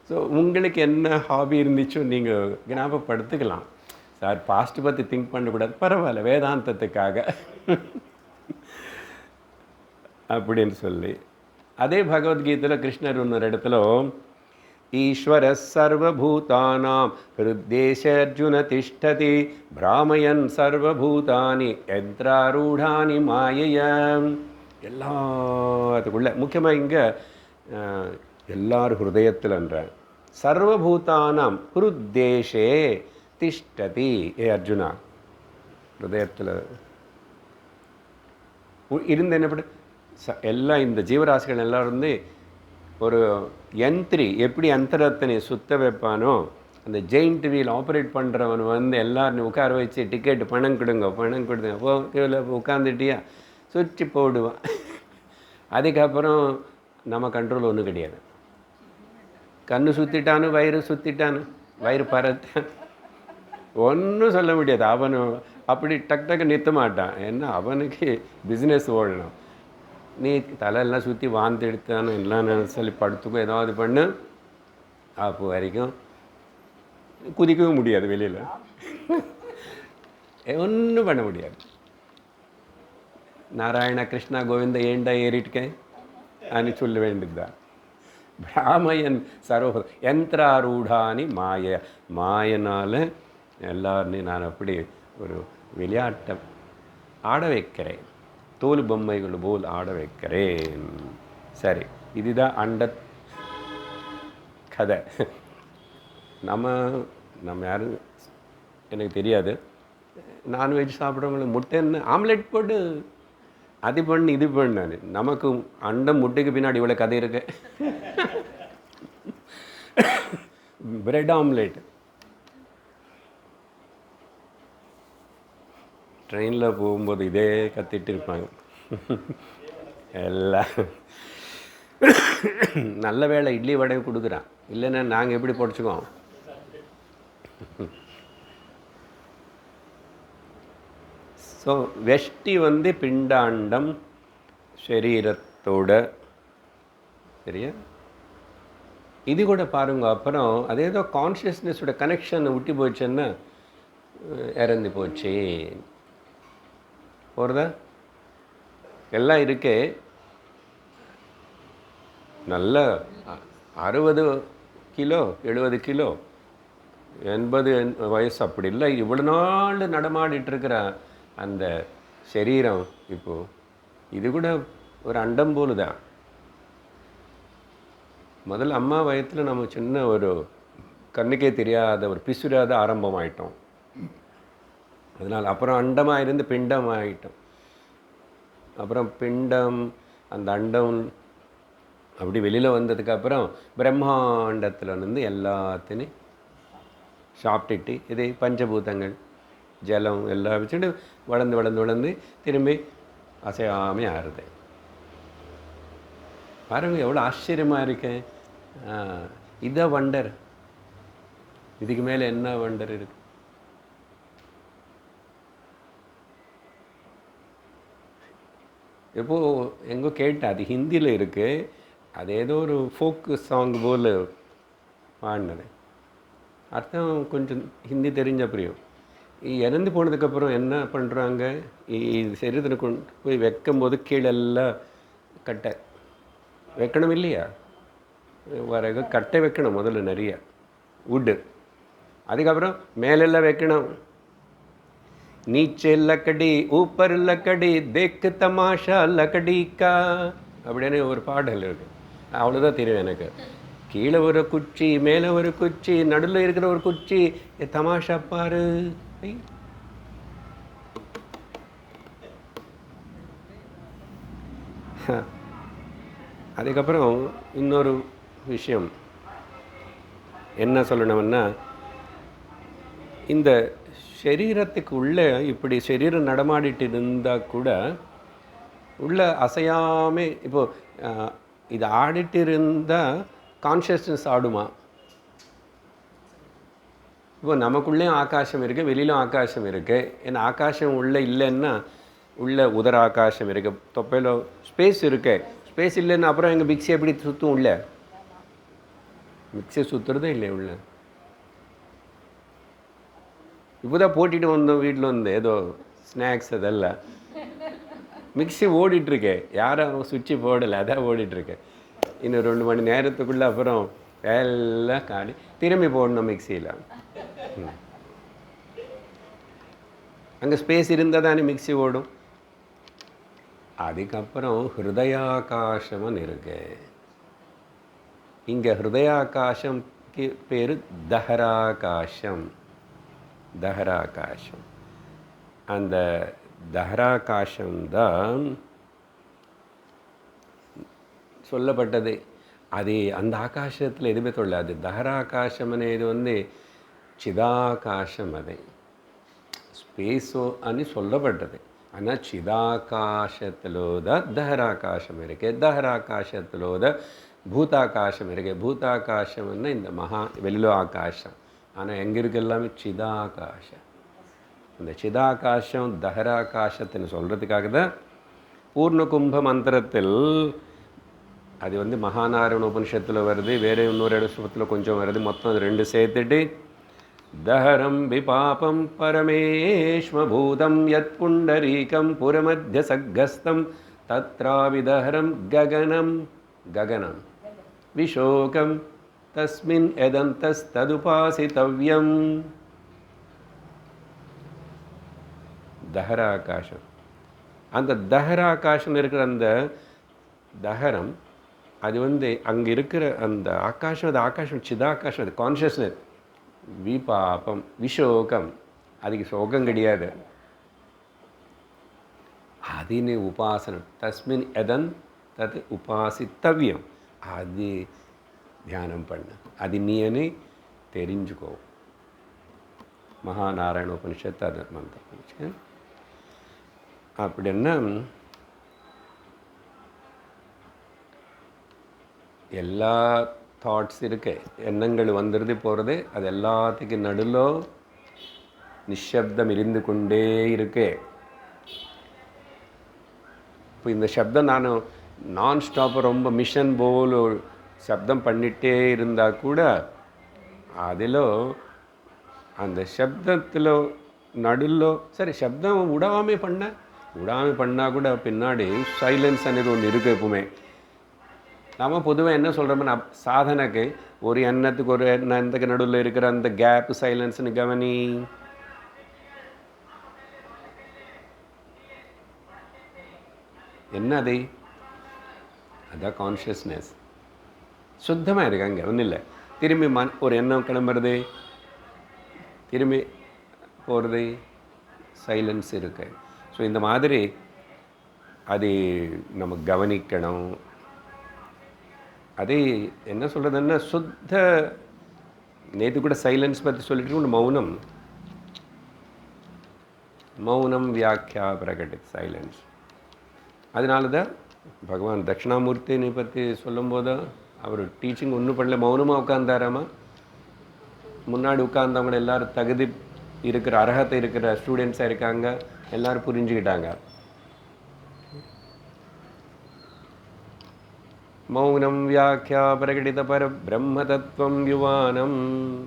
ஸோ உங்களுக்கு என்ன ஹாபி இருந்துச்சோ நீங்கள் ஞாபகப்படுத்திக்கலாம். சார் பாஸ்ட் பற்றி திங்க் பண்ணக்கூடாது, பரவாயில்ல வேதாந்தத்துக்காக அப்படின்னு சொல்லி. அதே பகவத்கீதையில் கிருஷ்ணர் இன்னொரு இடத்துல ஈஸ்வர சர்வபூதானாம் ஹிருத்தேஷர்ஜுன திஷ்டதி பிராமயன் சர்வபூதானி யத்ராரூடானி மாயையம். எல்லாத்துக்குள்ள முக்கியமாக இங்கே எல்லார் ஹிருதயத்தில்ன்ற சர்வபூதானாம் ஹிருத்தேஷே திஷ்டதி. ஏ அர்ஜுனா, ஹிருதயத்தில் இருந்து என்னப்படு எல்லாம் இந்த ஜீவராசிகள் எல்லாம் இருந்து ஒரு யந்திரி எப்படி அந்தரத்தனை சுத்த வைப்பானோ அந்த ஜெயிண்ட் வீல் ஆப்ரேட் பண்ணுறவன் வந்து எல்லாரும் உட்கார வச்சு டிக்கெட்டு பணம் கொடுங்க போ கீழே உட்காந்துட்டியா சுவிட்சு போடுவான். அதுக்கப்புறம் நம்ம கண்ட்ரோல் ஒன்றும் கிடையாது. கண்ணு சுற்றிட்டானு வயிறு சுற்றிட்டானு வயிறு பறத்தான் ஒன்றும் சொல்ல முடியாது. அவனு அப்படி டக்கு நிறுத்த மாட்டான். ஏன்னா அவனுக்கு பிஸ்னஸ் ஓடணும். நீ தலையெல்லாம் சுற்றி வாந்தி எடுத்தானு எல்லாம் சொல்லி படுத்துக்கும் ஏதாவது பண்ணு அப்போ வரைக்கும் குதிக்கவும் முடியாது வெளியில். ஒன்றும் பண்ண முடியாது. நாராயண கிருஷ்ணா கோவிந்த ஏண்டா ஏறிட்டுக்கேன் అని சொல்ல வேண்டியதுதான். பிராமயன் சர்வ யந்திராரூடானி மாயனால் எல்லாரையும் நான் அப்படி ஒரு விளையாட்டை ஆட வைக்கிறேன். தோல் பொம்மைகள் போல் ஆட வைக்கிறேன். சரி, இதுதான் அண்ட கதை. நம்ம யாரும் எனக்கு தெரியாது. நான்வெஜ் சாப்பிட்றவங்களுக்கு முட்டைன்னு ஆம்லெட் போட்டு அது பண்ணு இது பண்ணு. நமக்கு அண்டம் முட்டைக்கு பின்னாடி இவ்வளோ கதை இருக்கு. பிரெட் ஆம்லெட் ட்ரெயினில் போகும்போது இதே கத்திட்டு இருப்பாங்க எல்லாம். நல்ல வேளை இட்லி வடை கொடுக்குறான், இல்லைன்னா நாங்கள் எப்படி படிச்சுக்கோம். ஸோ வெஷ்டி வந்து பிண்டாண்டம் சரீரத்தோட சரியா. இது கூட பாருங்க. அப்புறம் அதே ஏதோ கான்ஷியஸ்னஸோட கனெக்ஷனை விட்டு போச்சுன்னா இறந்து போச்சு போகிறதா. எல்லாம் இருக்கே நல்ல 60 கிலோ 70 கிலோ 80 வயசு அப்படி இல்லை. இவ்வளோ நாள் நடமாடிட்டு இருக்கிற அந்த சரீரம் இப்போது இது கூட ஒரு அண்டம் போல தான். முதல்ல அம்மா வயத்தில் நம்ம சின்ன ஒரு கண்ணுக்கே தெரியாத ஒரு பிசுராத ஆரம்பமாயிட்டோம். அதனால் அப்புறம் அண்டமாக இருந்து பிண்டம் ஆகிட்டோம். அப்புறம் பிண்டம் அந்த அண்டம் அப்படி வெளியில் வந்ததுக்கப்புறம் பிரம்மாண்டத்தில் வந்து எல்லாத்தையும் சாப்பிட்டுட்டு இது பஞ்சபூதங்கள் ஜலம் எல்லாம் வச்சுட்டு வளர்ந்து திரும்பி அசையாமல் ஆறுது. பாருங்க எவ்வளோ ஆச்சரியமாக இருக்கு. இதான் வண்டர். இதுக்கு மேலே என்ன வண்டர் இருக்கு? எப்போ எங்கோ கேட்டேன், அது ஹிந்தியில் இருக்குது. அது ஏதோ ஒரு ஃபோக்கு சாங் போல் பாடினது. அர்த்தம் கொஞ்சம் ஹிந்தி தெரிஞ்ச புரியும். இறந்து போனதுக்கப்புறம் என்ன பண்ணுறாங்க, சரீரத்தில் கொண்டு போய் வைக்கும்போது கீழெல்லாம் கட்டை வைக்கணும் இல்லையா? வரகு கட்டை வைக்கணும் முதல்ல நிறைய வுட்டு. அதுக்கப்புறம் மேலெல்லாம் வைக்கணும். நீச்சே லக்கடி ஊப்பர் லக்கடி தேக்கு தமாஷா லக்கடிக்கா அப்படின்னு ஒரு பாடல் இருக்கு. அவ்வளோதான் தெரியும் எனக்கு. கீழே ஒரு குச்சி மேலே ஒரு குச்சி நடுவில் இருக்கிற ஒரு குச்சி தமாஷா பாரு. அதுக்கப்புறம் இன்னொரு விஷயம் என்ன சொல்லணும்னா, இந்த சரீரத்துக்கு உள்ளே இப்படி சரீரம் நடமாடிட்டு இருந்தால் கூட உள்ள அசையாமல் இப்போது இது ஆடிட்டு இருந்தால் கான்ஷியஸ்னஸ் ஆடுமா? இப்போ நமக்குள்ளேயும் ஆகாசம் இருக்குது, வெளியிலும் ஆகாசம் இருக்குது. ஏன்னா ஆகாசம் உள்ளே இல்லைன்னா உள்ள உதர ஆகாசம் இருக்குது, தொப்பையில் ஸ்பேஸ் இருக்கு. ஸ்பேஸ் இல்லைன்னா அப்புறம் எங்கள் மிக்ஸி எப்படி சுற்றும்? உள்ள மிக்ஸி சுற்றுறதே இல்லை உள்ள. இப்போ தான் போட்டிட்டு வந்தோம் வீட்டில் வந்து ஏதோ ஸ்நாக்ஸ் அதெல்லாம். மிக்ஸி ஓடிட்டுருக்கே, யாரும் சுவிட்சு போடலை, அதான் ஓடிட்டுருக்கேன். இன்னும் 2 மணி நேரத்துக்குள்ளே அப்புறம் எல்லாம் காலி. திரும்பி போடணும் மிக்சியில். அங்கே ஸ்பேஸ் இருந்தால் தானே மிக்ஸி ஓடும். அதுக்கப்புறம் ஹிருதயாகாசம்னு இருக்கு. இங்கே ஹிருதயாகாசம்க்கு பேர் தஹராகாசம். தஹராகாசம். அந்த தஹராகாசம்தான் சொல்லப்பட்டது. அது அந்த ஆகாசத்தில் எதுவுமே சொல்லாது. தஹராகாசம்னு இது வந்து చిదాకాశం అది ஸ்பேஸோ అని சொல்லப்பட்டது. ஆனால் சிதாகாசத்திலோத தஹராகாசம் இருக்கு, தஹராகாசத்திலோத பூதாகாசம் இருக்கு. பூதாகாசம்னா இந்த வெளிலோ ஆகாசம். ஆனால் எங்கே இருக்கு எல்லாமே சிதாகாசம். இந்த சிதாகாசம் தஹராகாசத்துன்னு சொல்கிறதுக்காக தான் பூர்ணகும்ப மந்திரத்தில் அது மகாநாராயண உபனிஷத்தில் வருது, வேறு இன்னொரு இடத்துல கொஞ்சம் வருது. மொத்தம் அது ரெண்டு சேர்த்துட்டு दहरं विपापं परमेश्वभूतं यत्पुण्डरीकं पुरमध्यसग्गस्तं तत्राविदहरं गगनं विशोकं तस्मिन् यदन्तस्तदुपासितव्यं. தஹராகாசம். அந்த தஹராகாசம் இருக்கிற அந்த தஹரம் அது அங்கே இருக்கிற அந்த ஆகாசம், அது ஆகாசம் சிதாகாசம், அது கான்ஷியஸ்னஸ். விபாபம் விஷோகம், அதுக்கு சோகம் கிடையாது. அதினு உபாசனம் தஸ்மின் எதன் தத் உபாசித்தவ்யம், அது தியானம் பண்ண, அது நீனே தெரிஞ்சுக்கோ. மகாநாராயண உபனிஷத்து அது மந்திரம். அப்படின்னா எல்லா தாட்ஸ் இருக்கு, எண்ணங்கள் வந்துடுது போகிறது, அது எல்லாத்துக்கும் நடுவில் நிஷப்தம் இருந்து கொண்டே இருக்கு. இப்போ இந்த சப்தம் நான் ஸ்டாப்பாக ரொம்ப மிஷன் போல் சப்தம் பண்ணிகிட்டே இருந்தால் கூட அதில் அந்த சப்தத்தில் நடுவில் சரி சப்தம் விடாமல் பண்ணால் கூட பின்னாடி சைலன்ஸ் అనేది ஒன்று இருக்குது எப்பவுமே. நாம் பொதுவாக என்ன சொல்கிறோம்னா சாதனைக்கு ஒரு எண்ணத்துக்கு ஒரு எண்ணத்துக்கு நடுவில் இருக்கிற அந்த கேப் சைலன்ஸ்னு கவனி. என்னது? அதான் கான்ஷியஸ்னஸ். சுத்தமாக இருக்கு, அங்கே ஒன்றும் இல்லை. திரும்பி ஒரு எண்ணம் கிளம்புறது, திரும்பி போகிறது, சைலன்ஸ் இருக்கு. ஸோ இந்த மாதிரி அது நம்ம கவனிக்கணும். அதே என்ன சொல்கிறதுன்னா சுத்த, நேற்று கூட சைலன்ஸ் பற்றி சொல்லிட்டு மௌனம் வியாக்கியா பிரகடித் சைலன்ஸ். அதனால தான் பகவான் தட்சிணாமூர்த்தினை பற்றி சொல்லும்போது அவர் டீச்சிங் ஒன்றும் பண்ணல, மௌனமாக உட்கார்ந்தாராமா. முன்னாடி உட்கார்ந்தவங்க எல்லோரும் தகுதி இருக்கிற அர்ஹத்தை இருக்கிற ஸ்டூடெண்ட்ஸாக இருக்காங்க, எல்லோரும் புரிஞ்சுக்கிட்டாங்க. மௌனம் வியாக்கியா பிரகடித பர பிரம்மதத்துவம் யுவானம்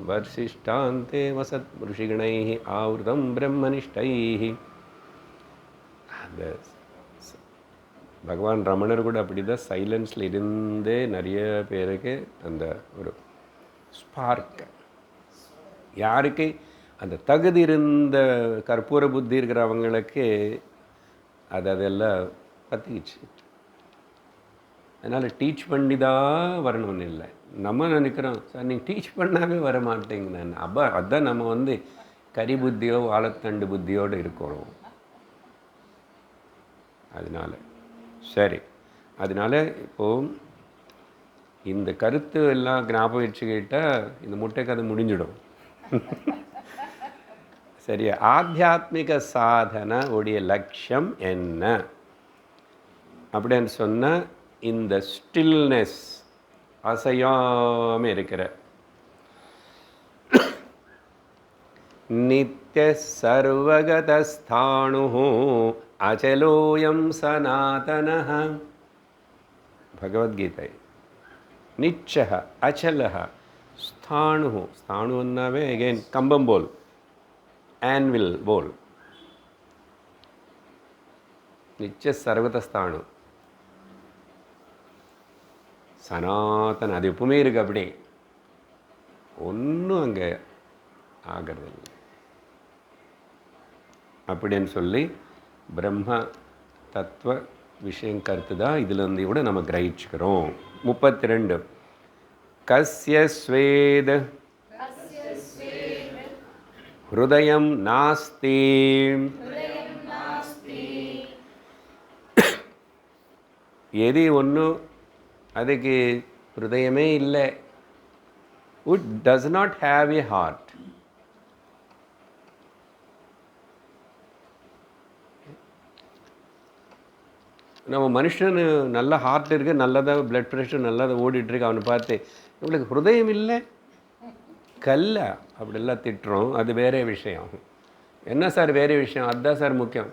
வர்ஷிஷ்டாந்தே வசத் ருஷிகணைः ஆவృதம் பிரம்மனிஷ்டைः. அந்த பகவான் ரமணர் கூட அப்படி தான் சைலன்ஸில் இருந்தே நிறைய பேருக்கு அந்த ஒரு ஸ்பார்க், யாருக்கு அந்த தகுதி இருந்த கற்பூர புத்தி இருக்கிறவங்களுக்கு அதெல்லாம் பற்றிச்சு. அதனால் டீச் பண்ணி தான் வரணும்னு இல்லை. நம்ம நினைக்கிறோம் சார் நீங்கள் டீச் பண்ணாவே வர மாட்டேங்கண்ணா. அதான் நம்ம கறி புத்தியோ வாழைத்தண்டு புத்தியோடு இருக்கிறோம். அதனால் சரி, அதனால் இப்போது இந்த கருத்து எல்லாம் ஞாபகம் வச்சுக்கிட்டால் இந்த முட்டை கதை முடிஞ்சிடும். சரியா? ஆத்தியாத்மிக சாதனை உடைய லட்சியம் என்ன அப்படின்னு சொன்னால் இந்த ஸ்டில்னஸ், அசையாமல் இருக்கிற நித்ய சர்வகதஸ்தாணு அச்சலோயம் சனாதனः. பகவத்கீதை. நிச்சய அச்சல ஸ்தாணு. ஸ்தாணுன்னாவே அகெயின் கம்பம் போல், ஆன்வில் போல். நிச்சய சர்வகதஸ்தாணு சனாதன, அது எப்பவுமே இருக்குது. அப்படி ஒன்றும் அங்கே ஆகிறது இல்லை. அப்படின்னு சொல்லி பிரம்ம தத்துவ விஷயம் கருத்து தான் இதில் கூட நம்ம கிரகிச்சுக்கிறோம். 32 கஸ்ய ஸ்வேத ஹிருதயம் நாஸ்தி. எது ஒன்று அதுக்கு ஹிருதயமே இல்லை, it does not have a heart. நம்ம மனுஷனு நல்ல ஹார்ட் இருக்குது, நல்லதாக ப்ளட் ப்ரெஷர் நல்லதாக ஓடிட்டுருக்கு, அவனை பார்த்து இவங்களுக்கு ஹிருதயம் இல்லை கல்ல அப்படிலாம் திட்டுறோம். அது வேறே விஷயம். என்ன சார் வேறே விஷயம்? அதுதான் சார் முக்கியம்.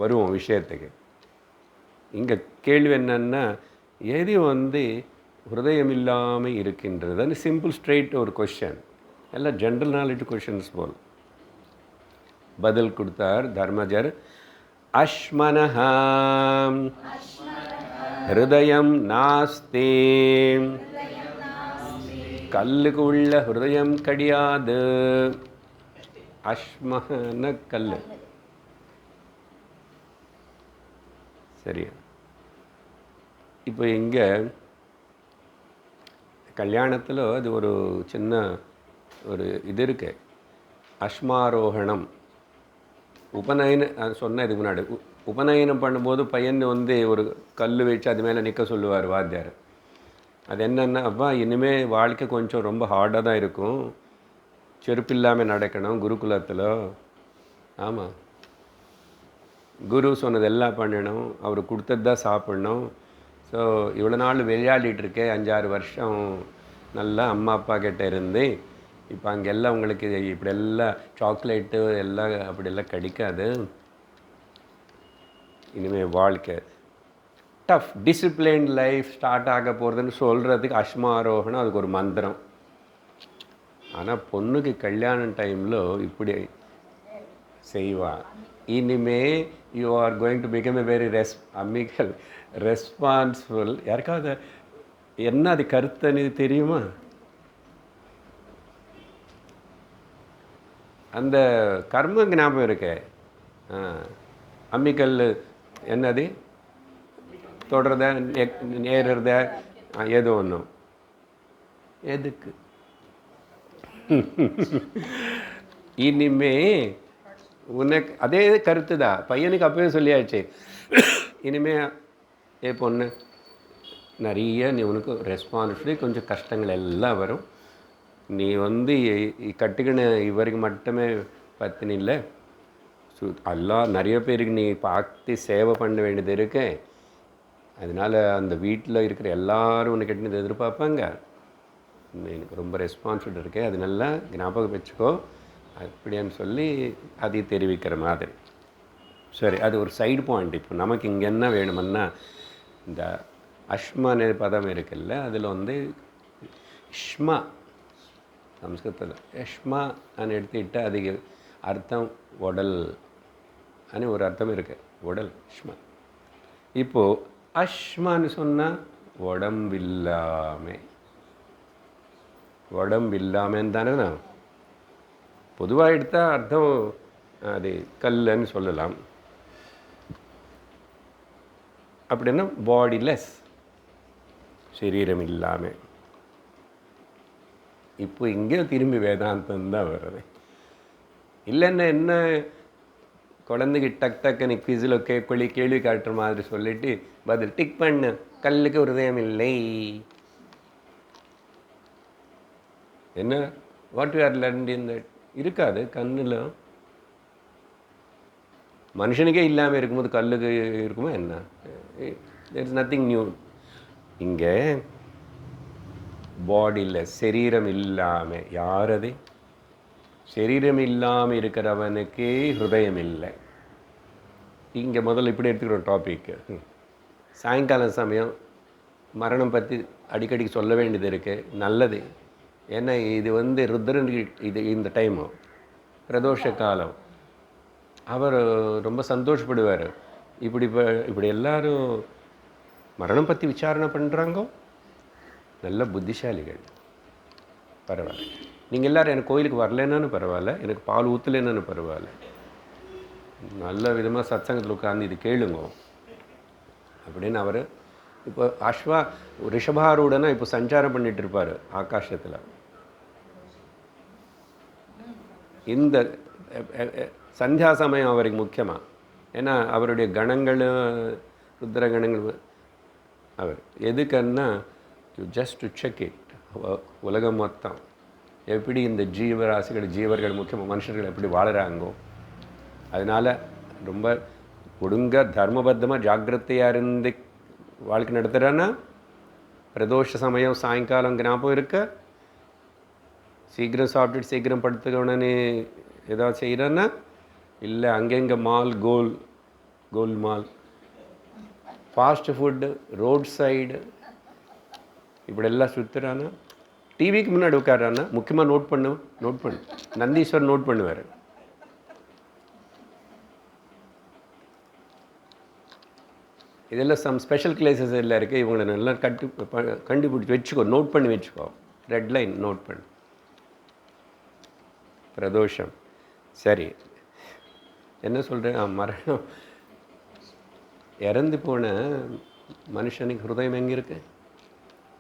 வருவோம் விஷயத்துக்கு. இங்கே கேள்வி என்னன்னா, எது ஹிருதயம் இல்லாமல் இருக்கின்றது? அது சிம்பிள் ஸ்ட்ரெயிட் ஒரு கொஷன். எல்லாம் ஜென்ரல் நாலேஜ் கொஷின்ஸ் போல். பதில் கொடுத்தார் தர்மஜர். அஷ்மனஹாம் ஹிருதயம் நாஸ்தி. கல்லுக்கு உள்ள ஹிருதயம் கிடையாது. அஷ்மன கல். சரியா? இப்போ இங்கே கல்யாணத்தில் அது ஒரு சின்ன ஒரு இது இருக்கு, அஷ்மாரோகணம். உபநயனம் சொன்ன இதுக்கு முன்னாடி உபநயனம் பண்ணும்போது பையன் ஒரு கல் வச்சு அது மேலே நிற்க சொல்லுவார் வாத்தியார். அது என்னென்னா, அப்பா இனிமேல் வாழ்க்கை கொஞ்சம் ரொம்ப ஹார்டாக தான் இருக்கும், செருப்பு இல்லாமல் நடக்கணும் குருகுலத்தில். ஆமாம், குரு சொன்னதெல்லாம் பண்ணணும், அவர் கொடுத்தது தான் சாப்பிட்ணும். ஸோ இவ்வளோ நாள் விளையாடிட்டுருக்கேன், 5-6 வருஷம் நல்லா அம்மா அப்பா கிட்டே இருந்து. இப்போ அங்கெல்லாம் உங்களுக்கு இப்படியெல்லாம் சாக்லேட்டு எல்லாம் அப்படியெல்லாம் கிடைக்காது. இனிமேல் வாழ்க்கை டஃப் டிசிப்ளின்ட் லைஃப் ஸ்டார்ட் ஆக போகிறதுன்னு சொல்கிறதுக்கு அஷ்மாரோகணம் அதுக்கு ஒரு மந்திரம். ஆனால் பொண்ணுக்கு கல்யாணம் டைமில் இப்படி செய்வா. இனிமே you are going to become a very responsible. யாருக்காவது என்ன அது கருத்துன்னு தெரியுமா? அந்த கர்ம ஞாபகம் இருக்கு. அம்மிக்கல் என்னது தொடுறத நேருறத ஏதோ ஒன்றும். எதுக்கு? இனிமே உனக்கு அதே கருத்து தான். பையனுக்கு அப்பவே சொல்லியாச்சு, இனிமே ஏ பொண்ணு நிறைய நீ உனக்கு ரெஸ்பான்சிபிலிட்டி, கொஞ்சம் கஷ்டங்கள் எல்லாம் வரும். நீ கட்டுக்கின இவருக்கு மட்டுமே பத்தினி இல்லை, எல்லாம் நிறைய பேருக்கு நீ பார்த்து சேவை பண்ண வேண்டியது இருக்கு. அதனால் அந்த வீட்டில் இருக்கிற எல்லோரும் உன்னை கட்டினது எதிர்பார்ப்பாங்க. எனக்கு ரொம்ப ரெஸ்பான்சிபிலிட்டி இருக்கு, அது நல்லா ஞாபகம் வச்சுக்கோ அப்படின்னு சொல்லி அதை தெரிவிக்கிற மாதிரி. சரி, அது ஒரு சைடு பாயிண்ட். இப்போ நமக்கு இங்கே என்ன வேணுமுன்னா, இந்த அஷ்மன பதம் இருக்குல்ல, அதில் இஷ்மா சம்ஸ்கிருதத்தில் யஷ்மா அன்னு எடுத்துக்கிட்டு அதுக்கு அர்த்தம் உடல் அனு ஒரு அர்த்தம் இருக்குது. உடல் அஷ்மா. இப்போது அஷ்மான்னு சொன்னால் உடம்பில்லாமன்னு தானே. நான் பொதுவாக எடுத்தால் அர்த்தம் அது கல்லுன்னு சொல்லலாம். அப்படின்னா பாடிலெஸ், சரீரம் இல்லாமல். இப்போ இங்கே திரும்பி வேதாந்தம் தான் வருது. இல்லைன்னா என்ன, குழந்தைக்கு டக்குன்னு குவிஸில் கேள்வி காட்டுற மாதிரி சொல்லிட்டு பதில் டிக் பண்ணு, கல்லுக்கு ஹிருதயம் இல்லை. என்ன what you are learnt in that? இருக்காது கண்ணில். மனுஷனுக்கே இல்லாமல் இருக்கும்போது கல்லுக்கு இருக்குமா என்ன? There is nothing new. இங்கே பாடியில் சரீரம் இல்லாமல், யாரது சரீரம் இல்லாமல் இருக்கிறவனுக்கே ஹிருதயம் இல்லை. இங்கே முதல்ல இப்படி எடுத்துக்கிறோம் டாபிக்கு. சாயங்காலம் சமயம் மரணம் பற்றி அடிக்கடி சொல்ல வேண்டியது இருக்குது. நல்லது. ஏன்னா இது ருத்ரன் இது இந்த டைமு பிரதோஷ காலம். அவர் ரொம்ப சந்தோஷப்படுவார். இப்படி எல்லாரும் மரணம் பற்றி விசாரணை பண்ணுறாங்க. நல்ல புத்திசாலிகள். பரவாயில்ல. நீங்கள் எல்லோரும் எனக்கு கோயிலுக்கு வரலன்னு பரவாயில்ல, எனக்கு பால் ஊற்றலைன்னு பரவாயில்ல, நல்ல விதமாக சத்சங்கத்தில் உட்காந்து இது கேளுங்க அப்படின்னு அவர் இப்போ ரிஷபாரூடனா இப்போ சஞ்சாரம் பண்ணிகிட்டு இருப்பார் ஆகாசத்தில். இந்த சந்தியா சமயம் அவருக்கு முக்கியமாக. ஏன்னா அவருடைய கணங்கள் ருத்ர கணங்கள் அவர் எதுக்குன்னா ஜஸ்ட் டு செக் இட். உலகம் மொத்தம் எப்படி இந்த ஜீவராசிகள் ஜீவர்கள் முக்கியமாக மனுஷர்கள் எப்படி வாழுறாங்கோ. அதனால் ரொம்ப ஒழுங்காக தர்மபத்தமாக ஜாக்கிரதையாக இருந்து வாழ்க்கை நடத்துகிறான்னா பிரதோஷ சமயம் சாயங்காலம் ஞாபகம் இருக்க, சீக்கிரம் சாப்பிட்டுட்டு சீக்கிரம் படுத்துக்கணுன்னு ஏதாவது செய்கிறேன்னா, இல்லை அங்கங்கே மால் கோல் mall, fast food, road side இப்படியெல்லாம் சுற்றுறான்னா, டிவிக்கு முன்னாடி உட்காரான்னா, முக்கியமாக நோட் பண்ணு நந்தீஸ்வர் நோட் பண்ணுவார். இதெல்லாம் சம் ஸ்பெஷல் கிளேசஸ் எல்லாம் இருக்குது. இவங்களை நல்லா கண்டுபிடிச்சி வச்சுக்கோ, நோட் பண்ணி வச்சுக்கோ, ரெட் லைன் நோட் பண்ணு. பிரதோஷம் சரி, என்ன சொல்கிறேன், மரணம். இறந்து போன மனுஷனுக்கு ஹிருதயம் எங்கே இருக்குது?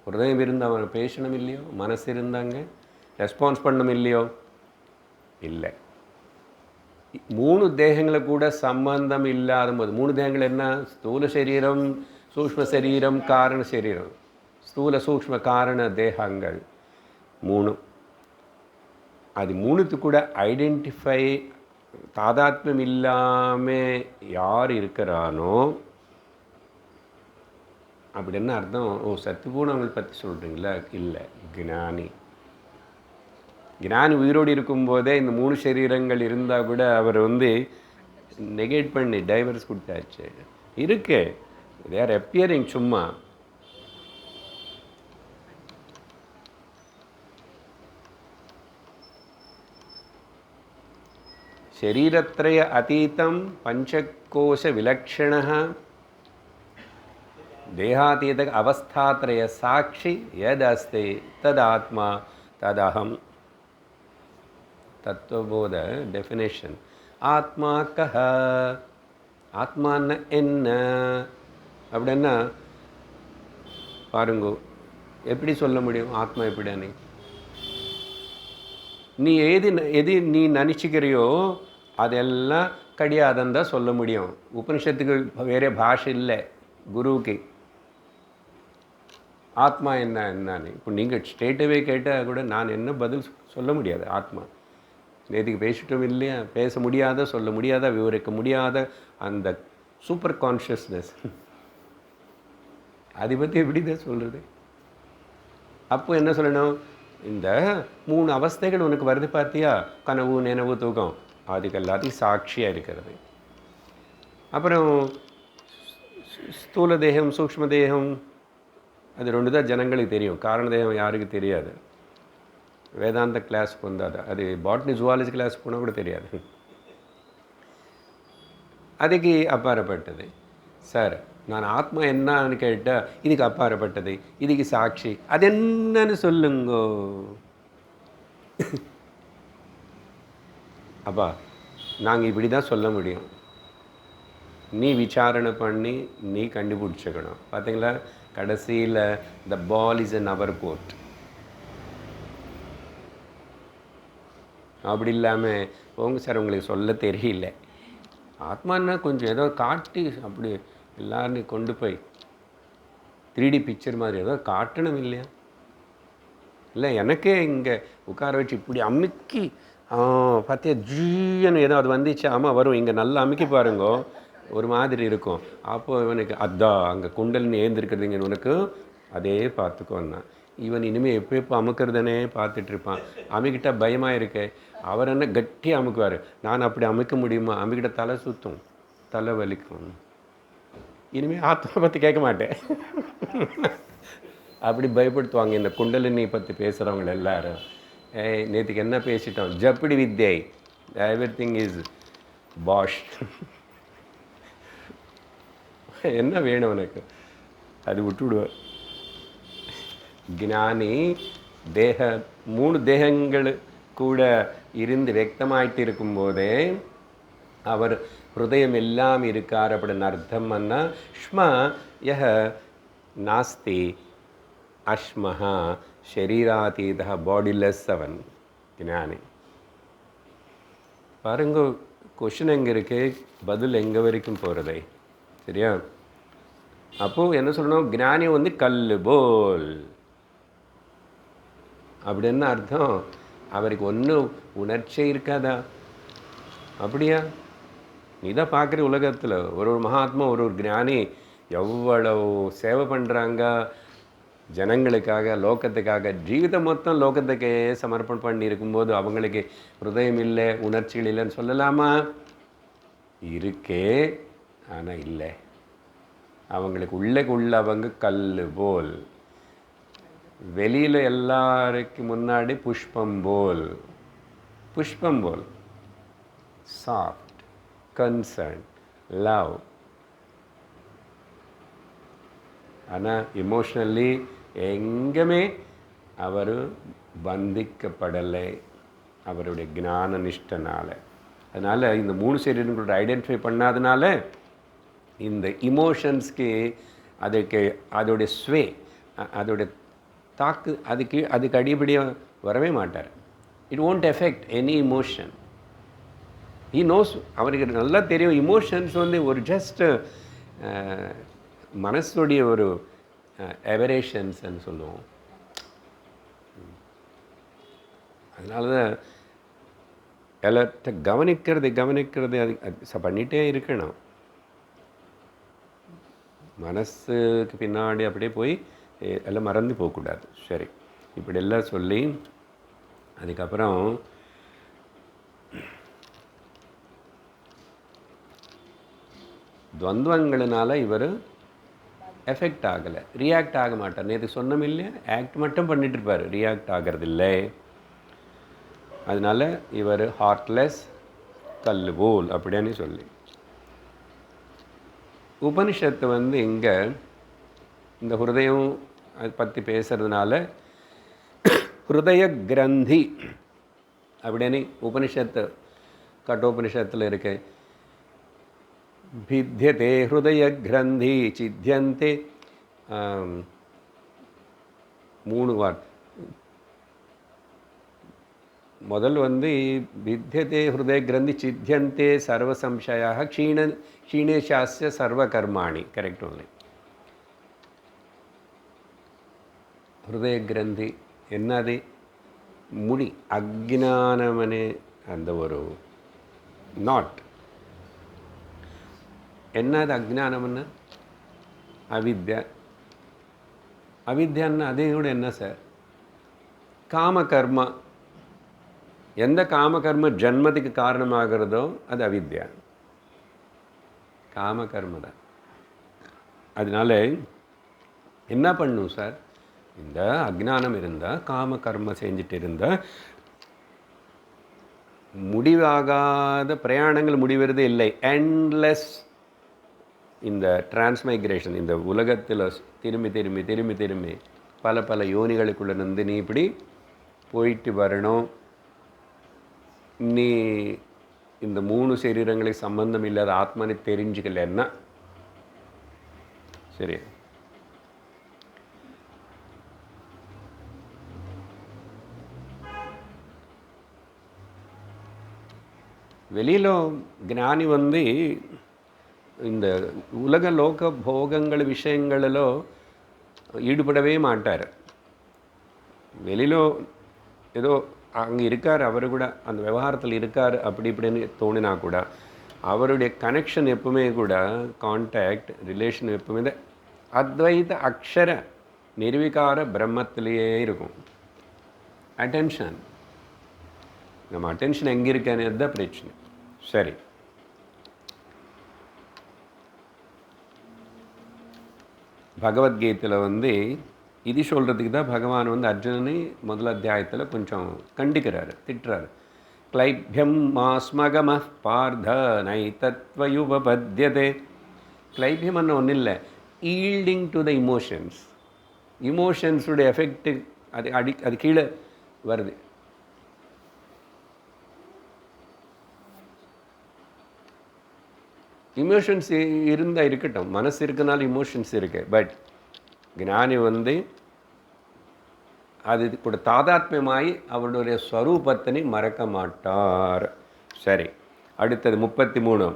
ஹிருதயம் இருந்தால் அவன் பேசணும் இல்லையோ, மனசு இருந்தாங்க ரெஸ்பான்ஸ் பண்ணணும் இல்லையோ? இல்லை. 3 தேகங்களை கூட சம்பந்தம் இல்லாத போது, 3 தேகங்கள் என்ன? ஸ்தூல சரீரம், சூக்ஷ்ம சரீரம், காரண சரீரம். ஸ்தூல சூக்ஷ்ம காரண தேகங்கள் 3. அது 3த்து கூட ஐடென்டிஃபை தாதாத்மியம் இல்லாமல் யார் இருக்கிறானோ, அப்படி என்ன அர்த்தம்? சத்துப்பூர்ணவங்களை பற்றி சொல்கிறீங்களா? இல்லை, ஞானி உயிரோடு இருக்கும்போதே இந்த 3 சரீரங்கள் இருந்தால் கூட அவர் நெகேட் பண்ணி டைவர்ஸ் கொடுத்தாச்சு. இருக்கு, தே ஆர் அப்பியரிங். சும்மா शरीरत्रय अतीतं पंचकोश विलक्षण देहातीत अवस्थात्रय साक्षी यदस्ति तदात्मा तदहम. तत्वबोध डेफिनेशन. आत्मा कह, आत्मा என்ன அப்படின்னா பாருங்க, எப்படி சொல்ல முடியும் ஆத்மா எப்படின்னு? நீ எது நீ நினச்சிக்கிறியோ அதெல்லாம் கிடையாதுன்னு தான் சொல்ல முடியும். உபனிஷத்துக்கு வேறு பாஷை இல்லை குருவுக்கு. ஆத்மா என்னன்னு இப்போ நீங்கள் ஸ்ட்ரெயிட்டாகவே கேட்டால் கூட நான் என்ன பதில் சொல்ல முடியாது. ஆத்மா நேற்றுக்கு பேசிட்டோம் இல்லையா, பேச முடியாத, சொல்ல முடியாத, விவரிக்க முடியாத அந்த சூப்பர் கான்ஷியஸ்னஸ், அதை பற்றி எப்படி தான் சொல்கிறது? அப்போ என்ன சொல்லணும்? இந்த 3 அவஸ்தைகள் உனக்கு வருது பார்த்தியா, கனவு, நினைவு, தூக்கம், அதுக்கு எல்லாத்தையும் சாட்சியாக இருக்கிறது. அப்புறம் ஸ்தூல தேகம், சூக்ஷ்ம தேகம், அது 2 தான் ஜனங்களுக்கு தெரியும். காரண தேகம் யாருக்கு தெரியாது. வேதாந்த கிளாஸ்க்கு வந்தால் அது பாட்னி ஜுவாலஜி கிளாஸ் போனால் கூட தெரியாது. அதுக்கு அப்பாற்பட்டது. சார் நான் ஆத்மா என்னன்னு கேட்டால் இதுக்கு அப்பாற்பட்டது, இதுக்கு சாட்சி, அது என்னன்னு சொல்லுங்கோ. அப்பா நாங்கள் இப்படி தான் சொல்ல முடியும். நீ விசாரணை பண்ணி நீ கண்டுபிடிச்சிக்கணும். பார்த்தீங்களா, கடைசியில் த ball is in our court. அப்படி இல்லாமல் போங்க சார் உங்களுக்கு சொல்ல தெரியல. ஆத்மானா கொஞ்சம் ஏதோ காட்டி அப்படி எல்லாரும் கொண்டு போய் 3D பிக்சர் மாதிரி ஏதோ காட்டணும் இல்லையா? இல்லை எனக்கே இங்கே உட்கார வச்சு இப்படி அமுக்கி பார்த்தியா ஜீன்னு ஏதோ அது வந்துச்சு. ஆமாம் வரும், இங்கே நல்லா அமுக்கி பாருங்கோ, ஒரு மாதிரி இருக்கும். அப்போது இவனுக்கு அதான் அங்கே குண்டல்னு ஏந்திருக்கிறதுங்க, உனக்கு அதே பார்த்துக்கோன்னா. இவன் இனிமேல் எப்போ அமுக்கிறதுனே பார்த்துட்ருப்பான். அமுக்கிட்ட பயமாக இருக்கே. அவர் என்ன கட்டியாக அமுக்குவார். நான் அப்படி அமுக்க முடியுமா? அமுக்கிட்ட தலை சுற்றும், தலை வலிக்கும். இனிமேல் ஆத்மா பற்றி கேட்க மாட்டேன். அப்படி பயப்படுத்துவாங்க இந்த குண்டலினி பற்றி பேசுகிறவங்க எல்லாரும். நேற்றுக்கு என்ன பேசிட்டோம்? ஜப்படி வித்யை, எவ்ரி திங் இஸ் பாஷ். என்ன வேணும் உனக்கு? அது விட்டுவிடுவார். ஞானி தேக 3 தேகங்கள் கூட இருந்து வெக்தமாயிட்டு இருக்கும்போதே அவர் ஹிருதயம் எல்லாம் இருக்கார் அப்படின்னு அர்த்தம். அண்ணா ஸ்ம யஹ நாஸ்தி அஸ்மஹா ஷரீராதீதா பாடிலெஸ் அவன் ஞானி. பாருங்க, கொஷின் எங்கே இருக்கு, பதில் எங்கே வரைக்கும் போகிறதே. சரியா? அப்போது என்ன சொல்லணும்? ஞானி கல் போல் அப்படின்னு அர்த்தம். அவருக்கு ஒன்றும் உணர்ச்சி இருக்காதா? அப்படியா? நீ தான் பார்க்குற உலகத்தில் ஒரு ஒரு மகாத்மா ஒரு ஒரு ஞானி எவ்வளவு சேவை பண்ணுறாங்க ஜனங்களுக்காக, லோகத்துக்காக. ஜீவிதம் மொத்தம் லோகத்துக்கே சமர்ப்பணம் பண்ணி இருக்கும்போது அவங்களுக்கு ஹிருதயம் இல்லை, உணர்ச்சிகள் இல்லைன்னு சொல்லலாமா? இருக்கே, ஆனால் இல்லை. அவங்களுக்கு உள்ளவங்க கல் போல், வெளியில் எல்லாருக்கு முன்னாடி புஷ்பம் போல் சாஃப்ட், கன்சர்ன், லவ். ஆனால் இமோஷ்னலி எங்கேயுமே அவர் பந்திக்கப்படலை அவருடைய ஞான நிஷ்டனால். அதனால் இந்த 3 சரீரங்களோட ஐடென்டிஃபை பண்ணாதனால இந்த இமோஷன்ஸ்க்கு அதோடைய ஸ்வே, அதோடைய தாக்கு அதுக்கு அடிப்படையாக வரவே மாட்டார். It won't effect any emotion. He knows, அவருக்கு நல்லா தெரியும் இமோஷன்ஸ் ஒரு ஜஸ்ட் மனசுடைய ஒரு எவரேஷன்ஸ்ன்னு சொல்லுவோம். அதனால தான் எல்லாத்த கவனிக்கிறது அது பண்ணிகிட்டே இருக்கணும். மனசுக்கு பின்னாடி அப்படியே போய் எல்லாம் மறந்து போகக்கூடாது. சரி, இப்படியெல்லாம் சொல்லி அதுக்கப்புறம் துவந்தங்களினால இவர் எஃபெக்ட் ஆகலை, ரியாக்ட் ஆக மாட்டார். நேற்று சொன்னோம் இல்லையா, ஆக்ட் மட்டும் பண்ணிட்டு இருப்பார், ரியாக்ட் ஆகிறதில்லை. அதனால் இவர் ஹார்ட்லெஸ், கல் போல் அப்படின்னு சொல்லி உபனிஷத்து இங்கே இந்த ஹிருதயம் அதை பற்றி பேசுறதுனால ஹிருதய கிரந்தி அப்படின்னு உபனிஷத்து கட்டோபனிஷத்தில் இருக்கு. भिद्यते हृदय ग्रंथि चिद्यन्ते 3 வார்த்தை. முதல் भिद्यते हृदय ग्रंथि चिद्यन्ते सर्व संशयाः क्षीणेशास्य सर्व कर्माणि. Correct only. हृदय ग्रंथि என்னது? முடி. அக்ஞானமனே அந்த ஒரு நாட். என்னது அக்ஞானம்னா? அவித்யா. அவித்யான்னா அதே கூட என்ன சார்? காமகர்மா. எந்த காமகர்ம ஜன்மத்துக்கு காரணமாகிறதோ அது அவித்யா, காமகர்ம தான். அதனால என்ன பண்ணும் சார்? இந்த அக்ஞானம் இருந்தால், காமகர்ம செஞ்சுட்டு இருந்தால் முடிவாகாத பிரயாணங்கள் முடிவதே இல்லை. எண்ட்லெஸ் இந்த டிரான்ஸ்மைக்ரேஷன், இந்த உலகத்தில் திரும்பி திரும்பி திரும்பி திரும்பி பல பல யோனிகளுக்குள்ளே நீ இப்படி போயிட்டு வரணும். நீ இந்த 3 சரீரங்களுக்கு சம்பந்தம் இல்லாத ஆத்மனை தெரிஞ்சுக்கலன்னா சரி. வெளியில் ஞானி இந்த உலக லோக போகங்கள் விஷயங்களிலோ ஈடுபடவே மாட்டார். வெளியிலோ ஏதோ அங்கே இருக்கார், அவர் கூட அந்த விவகாரத்தில் இருக்கார் அப்படி இப்படின்னு தோணினா கூட அவருடைய கனெக்ஷன் எப்பவுமே கூட, கான்டாக்ட் ரிலேஷன் எப்பவுமே அத்வைத அக்ஷர நிர்விகார பிரம்மத்திலேயே இருக்கும். அட்டென்ஷன், நம்ம அட்டென்ஷன் எங்கே இருக்கேன்னு தான் பிரச்சனை. சரி, பகவத்கீதையில் இது சொல்கிறதுக்கு தான் பகவான் அர்ஜுனனை முதல் அத்தியாயத்தில் கொஞ்சம் கண்டிக்கிறாரு, திட்டுறாரு. கிளைபியம் மாஸ்மகம பார்த்த நைதத்வயுபபத்யதே. கிளைபியம் ஒன்றும் இல்லை, ஈல்டிங் டு த இமோஷன்ஸ். இமோஷன்ஸுடைய எஃபெக்ட்டு அது கீழே வருது. இமோஷன்ஸ் இருந்தால் இருக்கட்டும், மனசு இருக்குனால இமோஷன்ஸ் இருக்கு. பட் ஞானி அது கூட தாதாத்மியமாகி அவருடைய ஸ்வரூபத்தினை மறக்க மாட்டார். சரி, அடுத்தது 33.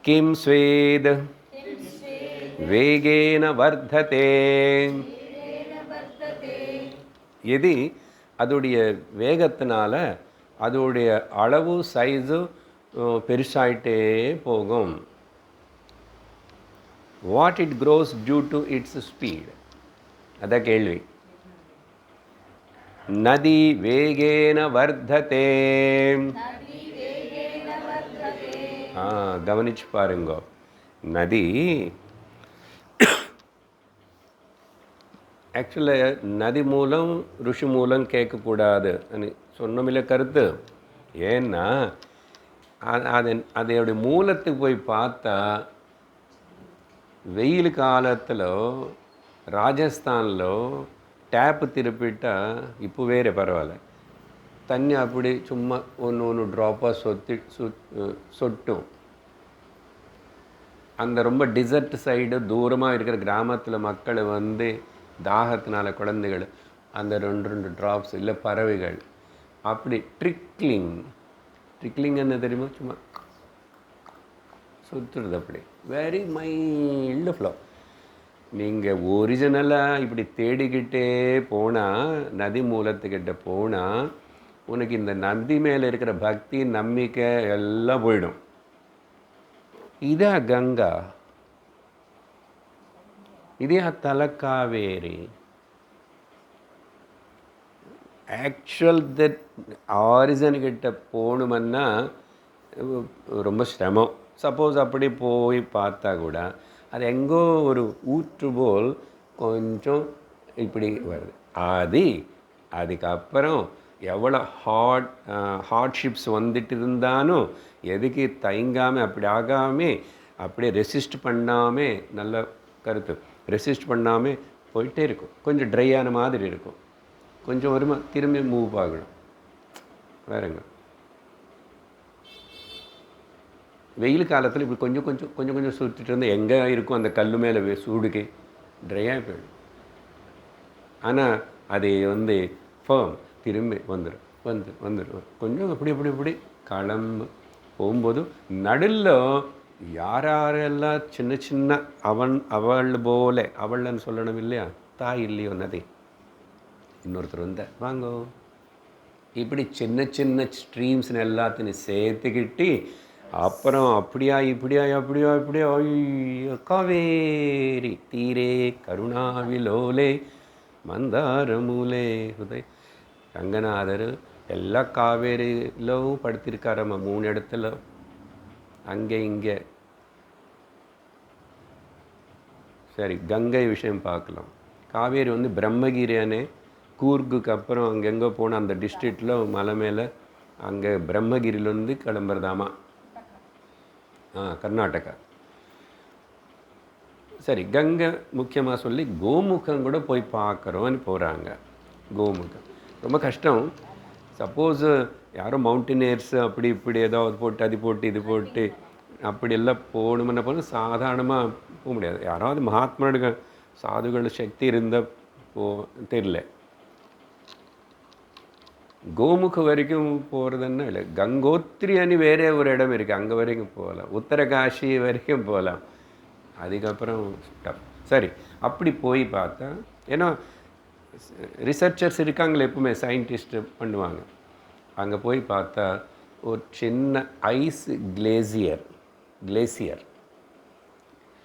கிம் ஸ்வேத் வேகேன வர்த்ததே. எது அதோடைய வேகத்தினால அதோடைய அளவு சைஸு பெருசாயிட்டே போகும். What it grows due to its speed, அதான் கேள்வி. நதி வேகேன வர்த்ததே. கவனிச்சு பாருங்க. நதி ஆக்சுவலாக நதி மூலம் ருஷி மூலம் கேட்கக்கூடாது சொன்னமில்ல கருத்து. ஏன்னா அதோடைய மூலத்துக்கு போய் பார்த்தா வெயில் காலத்தில் ராஜஸ்தானில் டேப்பு திருப்பிட்டால் இப்போ வேறு பரவாயில்ல, தண்ணி அப்படி சும்மா ஒன்று ட்ராப்பாக சொட்டும். அந்த ரொம்ப டிசர்ட் சைடு தூரமாக இருக்கிற கிராமத்தில் மக்கள் தாகத்தினால குழந்தைகள் அந்த ரெண்டு ட்ராப்ஸ் இல்லை பறவைகள் அப்படி ட்ரிக்லிங் என்ன தெரியுமா, சும்மா சுற்றுறது அப்படி வெரி மைல்டு ஃப்ளோ. நீங்கள் ஒரிஜினலாக இப்படி தேடிக்கிட்டே போனால், நதி மூலத்துக்கிட்ட போனால் உனக்கு இந்த நதி மேலே இருக்கிற பக்தி நம்பிக்கை எல்லாம் போயிடும். இதா கங்கா, இதே தலக்காவேரி. ஆக்சுவல் தட் ஆரிஜன்கிட்ட போகணுமன்னா ரொம்ப சிரமம். சப்போஸ் அப்படி போய் பார்த்தா கூட அது எங்கோ ஒரு ஊற்று போல் கொஞ்சம் இப்படி வருது. அதுக்கப்புறம் எவ்வளோ ஹார்ட்ஷிப்ஸ் வந்துட்டு இருந்தாலும் எதுக்கு தயங்காமல் அப்படி ஆகாமல் அப்படியே ரெசிஸ்ட் பண்ணாமல், நல்ல கருத்து, ரெசிஸ்ட் பண்ணாமல் போயிட்டே இருக்கும். கொஞ்சம் ட்ரையான மாதிரி இருக்கும், கொஞ்சம் வருமா திரும்பி மூவ் ஆகணும். வேறுங்க வெயில் காலத்தில் இப்படி கொஞ்சம் சுற்றிட்டு இருந்தால் எங்கே இருக்கும் அந்த கல் மேலே சூடுக்கு ட்ரையாக போயிடும். ஆனால் அது ஃபேம் திரும்பி வந்துடும். கொஞ்சம் இப்படி கிளம்பு போகும்போது நடுவில் யாரெல்லாம் சின்ன அவள் போல, அவள்னு சொல்லணும் இல்லையா, தாய் இல்லையோ நதி, இன்னொருத்தர் வாங்கோ இப்படி சின்ன ஸ்ட்ரீம்ஸ்னு எல்லாத்தையும் சேர்த்துக்கிட்டு அப்புறம் அப்படியா காவேரி தீரே கருணாவிலோலே மந்தாரமூலே ஹுதய. ரங்கநாதர் எல்லா காவேரியிலும் படுத்திருக்காரம்மா, 3 இடத்துல, அங்கே இங்கே. சரி, கங்கை விஷயம் பார்க்கலாம். காவேரி பிரம்மகிரியானே கூர்க்குக்கு அப்புறம் அங்கெங்கே போனால் அந்த டிஸ்ட்ரிக்டில் மலை மேலே அங்கே பிரம்மகிரியிலேருந்து கிளம்புறதாமா, கர்நாடகா. சரி, கங்கை முக்கியமாக சொல்லி கோமுகம் கூட போய் பார்க்குறோன்னு போகிறாங்க. கோமுகம் ரொம்ப கஷ்டம். சப்போஸ் யாரும் மவுண்டனியர்ஸ் அப்படி இப்படி ஏதாவது போட்டு அது போட்டு இது போட்டு அப்படியெல்லாம் போகணுமுன்னா போனால் சாதாரணமாக போக முடியாது. யாராவது மகாத்மாவுடைய சாதுகள் சக்தி இருந்தால் தெரியல. கோமுக வரைக்கும் போகிறதுன்னா இல்லை, கங்கோத்திரின்னு வேறே ஒரு இடம் இருக்குது, அங்கே வரைக்கும் போகலாம். உத்தரகாஷி வரைக்கும் போகலாம். அதுக்கப்புறம் ஸ்டாப். சரி, அப்படி போய் பார்த்தா, ஏன்னா ரிசர்ச்சர்ஸ் இருக்காங்களே எப்பவுமே, சயின்டிஸ்ட்டு பண்ணுவாங்க. அங்கே போய் பார்த்தா ஒரு சின்ன ஐஸ் கிளேசியர்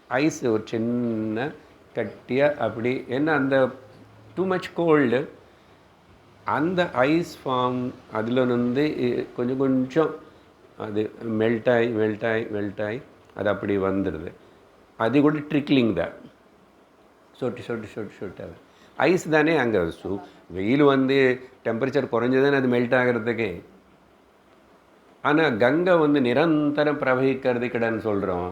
ஐஸ் ஒரு சின்ன கட்டியாக அப்படி, ஏன்னா அந்த டூ மச் கோல்டு, அந்த ஐஸ் ஃபார்ம் அதில் கொஞ்சம் அது மெல்ட் ஆகி அது அப்படி வந்துடுது. அது கூட ட்ரிக்லிங் தான், சொட்டு ஐஸ் தானே. அங்கே வெயில் டெம்பரேச்சர் குறைஞ்சதானே அது மெல்ட் ஆகிறதுக்கு. ஆனால் கங்கை நிரந்தரம் பிரவகிக்கிறது கிடையாதுன்னு சொல்கிறோம்.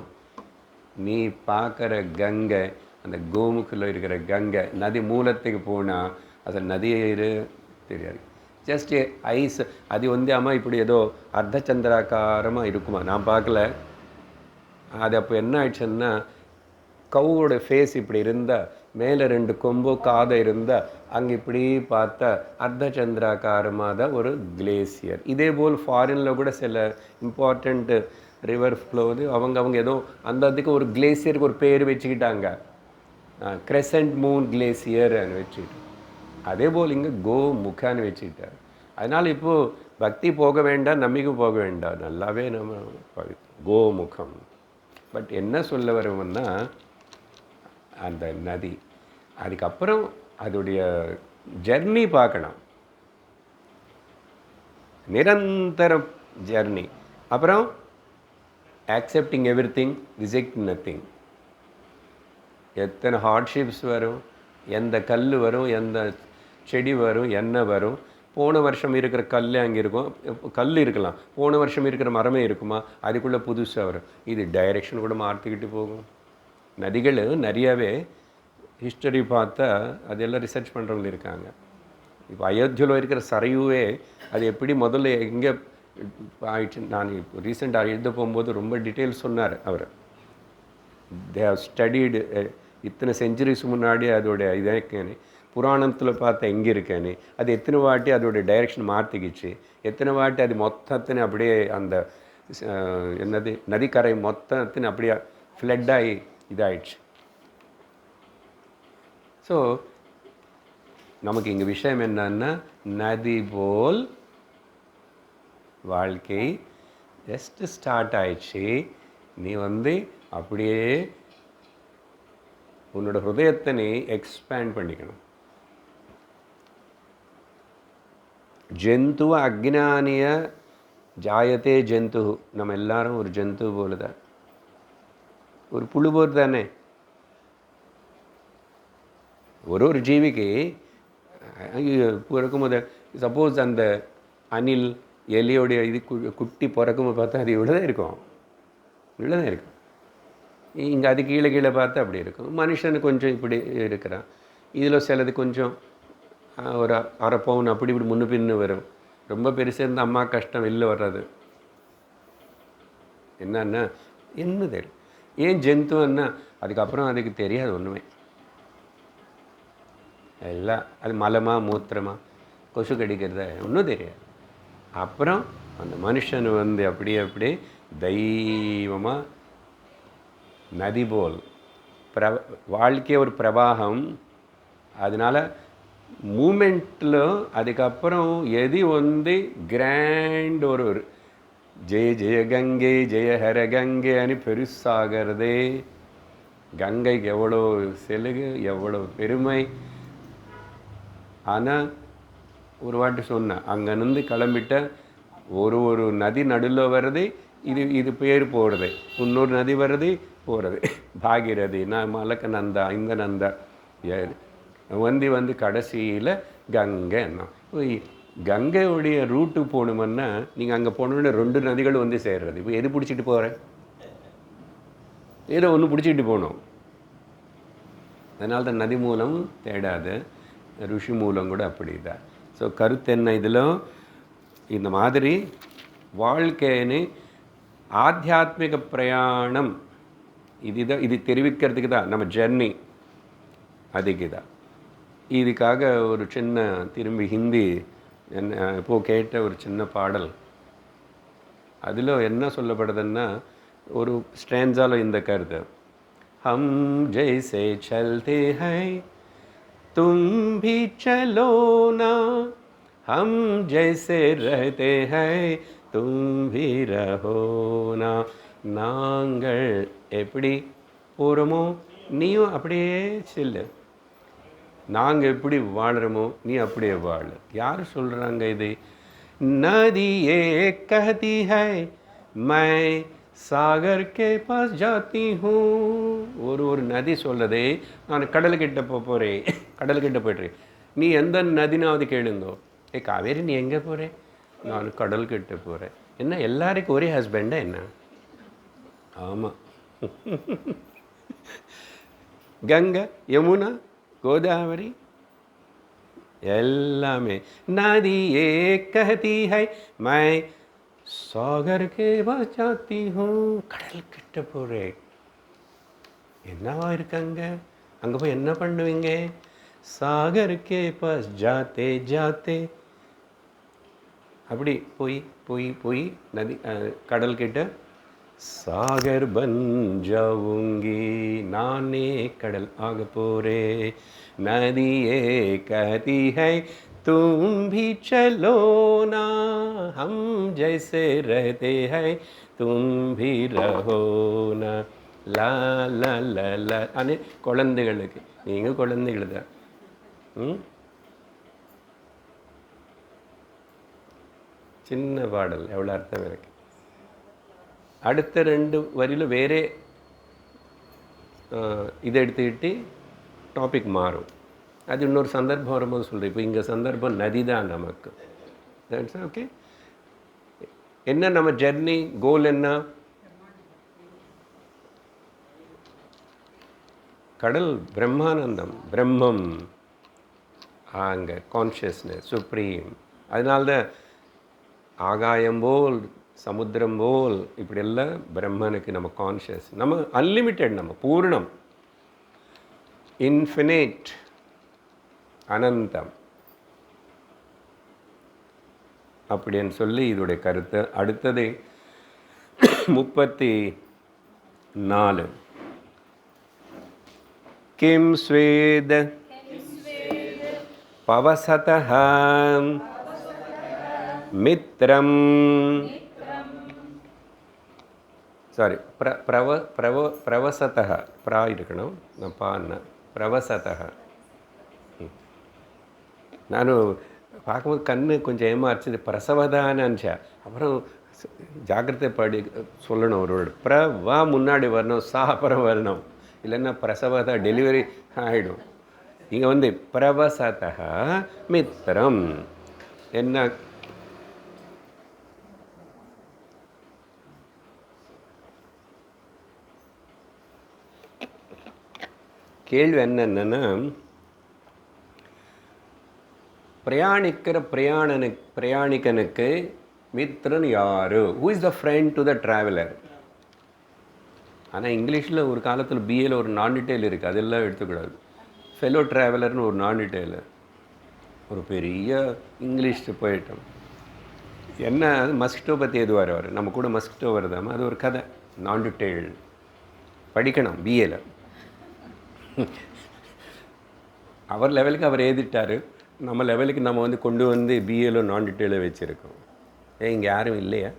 நீ பார்க்குற கங்கை, அந்த கோமுக்கில் இருக்கிற கங்கை நதி மூலத்துக்கு போனால் அது நதியே தெரியாது, ஜஸ்ட் ஐஸ். அது ஆமாம் இப்படி ஏதோ அர்த்தச்சந்திராக்காரமாக இருக்குமா, நான் பார்க்கல. அது அப்போ என்ன ஆயிடுச்சுன்னா, கவுவோட ஃபேஸ் இப்படி இருந்தால், மேலே 2 கொம்போ காதை இருந்தால், அங்கே இப்படி பார்த்தா அர்த்தச்சந்திராக்காரமாக தான் ஒரு கிளேசியர். இதே போல் ஃபாரினில் கூட சில இம்பார்ட்டண்ட் ரிவர் ஃப்ளோது அவங்க ஏதோ அந்த அதுக்கு ஒரு கிளேசியருக்கு ஒரு பேர் வச்சுக்கிட்டாங்க, கிரெசன்ட் மூன் கிளேசியர்னு வச்சுக்கிட்டு. அதே போல் இங்கே கோமுகான்னு வச்சுக்கிட்டார். அதனால் இப்போது பக்தி போக வேண்டாம், நம்பிக்கை போக வேண்டாம், நல்லாவே நம்ம கோமுகம். பட் என்ன சொல்ல வருவோம்னா, அந்த நதி அதுக்கப்புறம் அதோடைய ஜர்னி பார்க்கணும், நிரந்தர ஜர்னி. அப்புறம் ஆக்செப்டிங் எவ்ரி திங், ரிஜெக்ட் நத்திங். எத்தனை ஹார்ட்ஷிப்ஸ் வரும், எந்த கல் வரும், எந்த செடி வரும், என்ன வரும். போன வருஷம் இருக்கிற கல் அங்கே இருக்கும், கல் இருக்கலாம், போன வருஷம் இருக்கிற மரமே இருக்குமா, அதுக்குள்ளே புதுசாக வரும். இது டைரெக்ஷன் கூட மாற்றிக்கிட்டு போகும். நதிகள் நிறையாவே ஹிஸ்டரி பார்த்தா அதெல்லாம் ரிசர்ச் பண்ணுறவங்க இருக்காங்க. இப்போ அயோத்தியில் இருக்கிற சரையுவே அது எப்படி முதல்ல எங்கே ஆயிடுச்சு, நான் ரீசெண்டாக எழுத போகும்போது ரொம்ப டீட்டெயில்ஸ் சொன்னார் அவர். தே ஹவ் ஸ்டடீடு இத்தனை செஞ்சுரிஸ் முன்னாடி அதோட இதேன்னு புராணத்தில் பார்த்தா எங்கே இருக்கேன்னு, அது எத்தனை வாட்டி அதோடைய டைரெக்ஷன் மாற்றிக்கிச்சு, எத்தனை வாட்டி அது மொத்தத்தின்னு அப்படியே அந்த என்னது நதிக்கரை மொத்தத்தின்னு அப்படியே ஃப்ளட் ஆகி இதாயிடுச்சு. ஸோ நமக்கு இங்கே விஷயம் என்னன்னா, நதி போல் வாழ்க்கை ஜஸ்ட் ஸ்டார்ட் ஆயிடுச்சு. நீ அப்படியே உன்னோட ஹிருதயத்தை நீ எக்ஸ்பேண்ட் பண்ணிக்கணும். ஜந்துவ அக்ஞானிய ஜாயத்தே ஜந்து. நம்ம எல்லாரும் ஒரு ஜந்து போல தான், ஒரு புழு போல் தானே. ஒரு ஜீவிக்கு பிறக்கும்போது சப்போஸ் அந்த அணில் எலியோடைய இது குட்டி பிறக்கும்போது பார்த்தா அது இவ்வளோ தான் இருக்கும், இவ்வளோ தான் இருக்கும். இங்கே அது கீழே கீழே பார்த்தா அப்படி இருக்கும். மனுஷனு கொஞ்சம் இப்படி இருக்கிறான், இதில் சிலது கொஞ்சம் ஒரு அரை பவுன் அப்படி இப்படி முன்னு பின்னு வரும். ரொம்ப பெருசாக இருந்தால் அம்மா கஷ்டம் வெளில வர்றது. என்னன்னா என்ன தெரியும், ஏன் ஜந்துன்னா அதுக்கப்புறம் அதுக்கு தெரியாது ஒன்றுமே. எல்லாம் அது மலமா மூத்திரமா கொசு கடிக்கிறத ஒன்றும் தெரியாது. அப்புறம் அந்த மனுஷன் அப்படியே தெய்வமாக நதி போல் வாழ்க்கை ஒரு பிரவாகம். அதனால் மூமெண்ட்டில் அதுக்கப்புறம் எது கிராண்ட் ஒரு ஜெய ஜெய கங்கை ஜெய ஹர கங்கை అని பெருசாகிறதே. கங்கைக்கு எவ்வளோ செலுகு, எவ்வளோ பெருமை. ஆனால் ஒரு வாட்டி சொன்னேன், அங்கேருந்து கிளம்பிட்ட ஒரு நதி நடுவில் வருது, இது பேர் போடுறது, இன்னொரு நதி வருது போகிறது, பாகிரதி, நான் மலக்க நந்தா, இந்த நந்தா கடைசியில் கங்கை. கங்கையுடைய ரூட்டு போகணுமன்னா நீங்கள் அங்கே போனோடனே 2 நதிகள் சேர்றது. இப்போ எது பிடிச்சிட்டு போகிறேன், ஏதோ ஒன்று பிடிச்சிக்கிட்டு போகணும். அதனால தான் நதி மூலம் தேடாது, ருஷி மூலம் கூட அப்படி தான். ஸோ கருத்து என்ன இதில், இந்த மாதிரி வாழ்க்கைன்னு ஆத்தியாத்மிக பிரயாணம் இது தெரிவிக்கிறதுக்கு தான் நம்ம ஜர்னி, அதுக்கு தான். இதுக்காக ஒரு சின்ன திரும்பி ஹிந்தி இப்போது கேட்ட ஒரு சின்ன பாடல், அதில் என்ன சொல்லப்படுதுன்னா ஒரு ஸ்ட்ரான்ஸால இந்த கருத்து, ஹம் ஜெய்சே சல்தே ஹை தும் பி சலோ நா, ஹம் ஜெய்சே ரஹதே ஹை தும் பி ரஹோ நா. நாங்கள் எப்படி போகிறோமோ நீயும் அப்படியே செல்லு, நாங்கள் எப்படி வாழுறோமோ நீ அப்படியே வாழு. யார் சொல்கிறாங்க இது? நதியே कहती है मैं सागर के पास जाती हूँ. ஒரு நதி சொல்லுதே, நான் கடலுக்கிட்ட போகிறேன், கடலுக்கிட்ட போய்ட்றேன். நீ எந்த நதினாவது கேளுங்கோ, காவேரி நீ எங்கே போகிறேன்? நான் கடல்கிட்ட போகிறேன். என்ன எல்லாருக்கும் ஒரே ஹஸ்பண்டா என்ன? ஆமாம், கங்கை யமுனா கோதாவரி எல்லாமே. நதியே कहती है मैं सागर के पास जाती हूँ. கடல் கிட்ட போகிறேன். என்னவா இருக்காங்க அங்கே போய் என்ன பண்ணுவீங்க? சாகர் கே பாஸ் ஜாத்தே ஜாத்தே அப்படி போய் போய் போய் நதி கடல்கிட்ட சாகர் பன் ஜாவுங்கி, நானே கடல் ஆக போரே. நதியே कहती है तुम भी चलो ना हम जैसे रहते हैं तुम भी रहो ना லா லா லா லா அனே குழந்தைகளுக்கு நீங்கள் குழந்தைகள் தான். சின்ன பாடல் எவ்வளோ அர்த்தம் இருக்கு. அடுத்த 2 வரியில் வேறே இதை எடுத்துக்கிட்டு டாபிக் மாறும். அது இன்னொரு சந்தர்ப்பம் வரும்போது சொல்கிறேன். இப்போ இங்கே சந்தர்ப்பம் நதி தான் நமக்கு. That's okay. என்ன நம்ம ஜெர்னி கோல் என்ன? கடல் பிரம்மானந்தம், பிரம்மம், அங்கே கான்ஷியஸ்னஸ் சுப்ரீம். அதனால்தான் ஆகாயம் போல் சமுத்திரம் போல் இப்படியெல்லாம் பிரம்மனுக்கு நம்ம கான்ஷியஸ், நம்ம அன்லிமிட்டெட், நம்ம பூர்ணம், இன்ஃபினிட், அனந்தம் அப்படின்னு சொல்லி இதோடைய கருத்து. அடுத்தது 34. கிம் ஸ்வேத பவசதஹ மித்ரம், சாரி பிரவசதஹ, பிரா இருக்கணும், நான் பான்னா பிரவசதஹ. நானும் பார்க்கும்போது கண்ணு கொஞ்சம் ஏமாறிச்சு, பிரசவதான்னு நினச்சேன். அப்புறம் ஜாக்கிரதை படி சொல்லணும், ஒரு பிரவா முன்னாடி வரணும், சா அப்புறம் வரணும், இல்லைன்னா பிரசவதா டெலிவரி ஆகிடும். இங்கே வந்து பிரவசதஹ மித்ரம் என்ன? கேள்வி என்னென்னா, பிரயாணிக்கனுக்கு மித்ரன் யார்? Who is the friend to the traveller? ஆனால் இங்கிலீஷில் ஒரு காலத்தில் பிஏல ஒரு நான் டீட்டெயில் இருக்குது, அதெல்லாம் எடுத்துக்கூடாது. ஃபெலோ ட்ராவலர்னு ஒரு நான் டீட்டெயில், ஒரு பெரிய இங்கிலீஷ் போயிட்டோம். என்ன மஸ்கிட்டோ பற்றி எது வர நம்ம கூட மஸ்கிட்டோ வருதாமா, அது ஒரு கதை, நான் டீட்டெயில் படிக்கணும் பிஏல. அவர் லெவலுக்கு அவர் எழுதிட்டார், நம்ம லெவலுக்கு நம்ம வந்து கொண்டு வந்து பிஏல நான் டீட்டெயிலாக வச்சுருக்கோம். இங்கே யாரும் இல்லையா?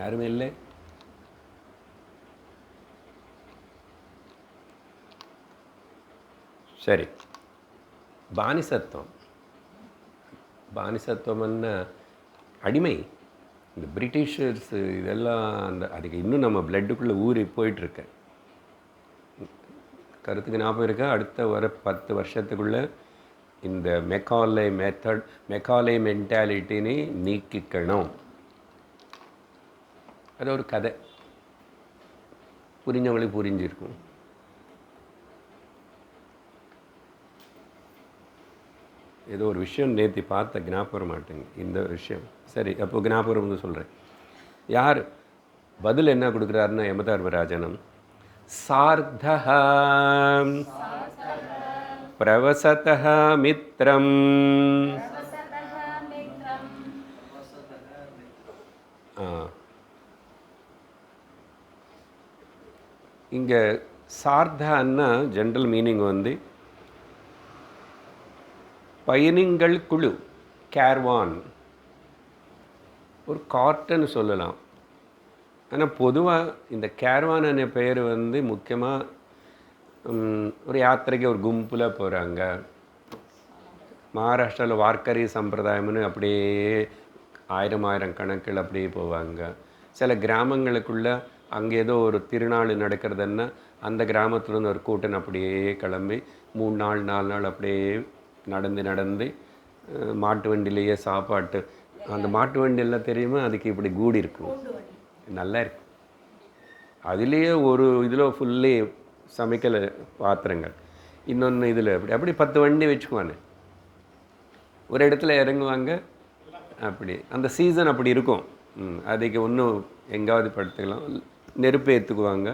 யாருமே இல்லை. சரி, பானிசத்துவம்னா அடிமை. இந்த பிரிட்டிஷர்ஸ் இதெல்லாம் அதுக்கு இன்னும் நம்ம பிளட்டுக்குள்ளே ஊறி போயிட்டுருக்க கருத்துக்கு ஞாபகம் இருக்கா? அடுத்த வர 10 வருஷத்துக்குள்ளே இந்த மெக்காலே மென்டாலிட்டின்னு நீக்கிக்கணும். அது ஒரு கதை, புரிஞ்சவங்களுக்கு புரிஞ்சிருக்கும். ஏதோ ஒரு விஷயம் நேற்று பார்த்த ஞாபகம் மாட்டேங்க இந்த விஷயம். சரி, அப்போ ஞாபகம் வந்து சொல்கிறேன். யார் பதில் என்ன கொடுக்குறாருன்னா யமதர்மராஜனம், சார்த்தஹ பிரவசதஹ மித்ரம். இங்கே சார்த்தன்னா ஜென்ரல் மீனிங் வந்து பயணிகள் குழு, கேர்வான், ஒரு கார்ட்டுன்னு சொல்லலாம். ஆனால் பொதுவாக இந்த கேர்வான் என்ற பெயர் வந்து முக்கியமாக ஒரு யாத்திரைக்கு ஒரு கும்பில் போகிறாங்க. மகாராஷ்டிராவில் வார்க்கரி சம்பிரதாயம்னு அப்படியே 1000 கணக்கில் அப்படியே போவாங்க. சில கிராமங்களுக்குள்ளே அங்கே ஏதோ ஒரு திருநாள் நடக்கிறதுன்னா அந்த கிராமத்துலேருந்து ஒரு கூட்டம் அப்படியே கிளம்பி 3 நாள் 4 நாள் அப்படியே நடந்து மாட்டு வண்டியிலேயே சாப்பாட்டு, அந்த மாட்டு வண்டியெல்லாம் தெரியுமா, அதுக்கு இப்படி கூடி இருக்கும், நல்லா இருக்கு. அதுலேயே ஒரு இதில் ஃபுல்லி சமைக்கலை பாத்திரங்கள், இன்னொன்று இதில் அப்படி 10 வண்டி வச்சுக்குவானு ஒரு இடத்துல இறங்குவாங்க. அப்படி அந்த சீசன் அப்படி இருக்கும். அதுக்கு இன்னும் எங்காவது படுத்துக்கலாம், நெருப்பு ஏற்றுக்குவாங்க,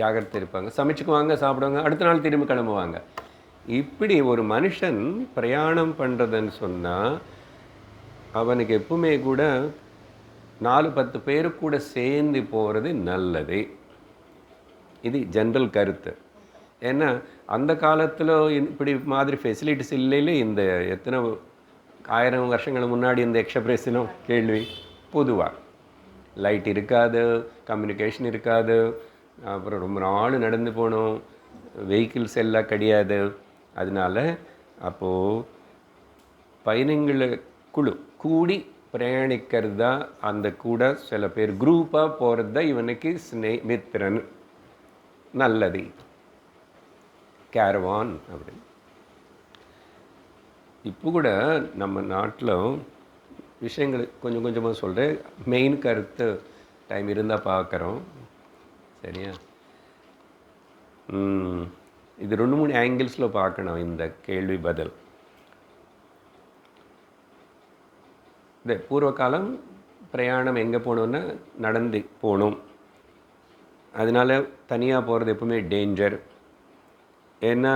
ஜாகிரதை இருப்பாங்க, சமைச்சுக்குவாங்க, சாப்பிடுவாங்க, அடுத்த நாள் திரும்பி கிளம்புவாங்க. இப்படி ஒரு மனுஷன் பிரயாணம் பண்ணுறதுன்னு சொன்னால் அவனுக்கு எப்பவுமே கூட 4-10 பேரு கூட சேர்ந்து போகிறது நல்லது. இது ஜென்ரல் கருத்து. ஏன்னா அந்த காலத்தில் இப்படி மாதிரி ஃபெசிலிட்டிஸ் இல்லையில இந்த எத்தனை 1000 வருஷங்களுக்கு முன்னாடி இந்த எக்ஸ்பிரஸினும் கேள்வி பொதுவாக லைட் இருக்காது, கம்யூனிகேஷன் இருக்காது, அப்புறம் ரொம்ப நாள் நடந்து போகணும், வெஹிக்கிள்ஸ் எல்லாம் கிடையாது. அதனால அப்போது பயணங்களை குழு கூடி பிரயாணிக்கிறது தான் அந்த கூட சில பேர் குரூப்பாக போகிறது தான் இவனுக்கு மித்திரன் நல்லது கேரவான் அப்படின்னு. இப்போ கூட நம்ம நாட்டில் விஷயங்கள் கொஞ்சம் கொஞ்சமாக சொல்கிறேன், மெயின் கருத்து டைம் இருந்தால் பார்க்குறோம். சரியா? இது 2-3 ஆங்கிள்ஸில் பார்க்கணும் இந்த கேள்வி பதில். இந்த பூர்வ காலம் பிரயாணம் எங்கே போகணுன்னா நடந்து போகணும். அதனால் தனியாக போகிறது எப்பவுமே டேஞ்சர். ஏன்னா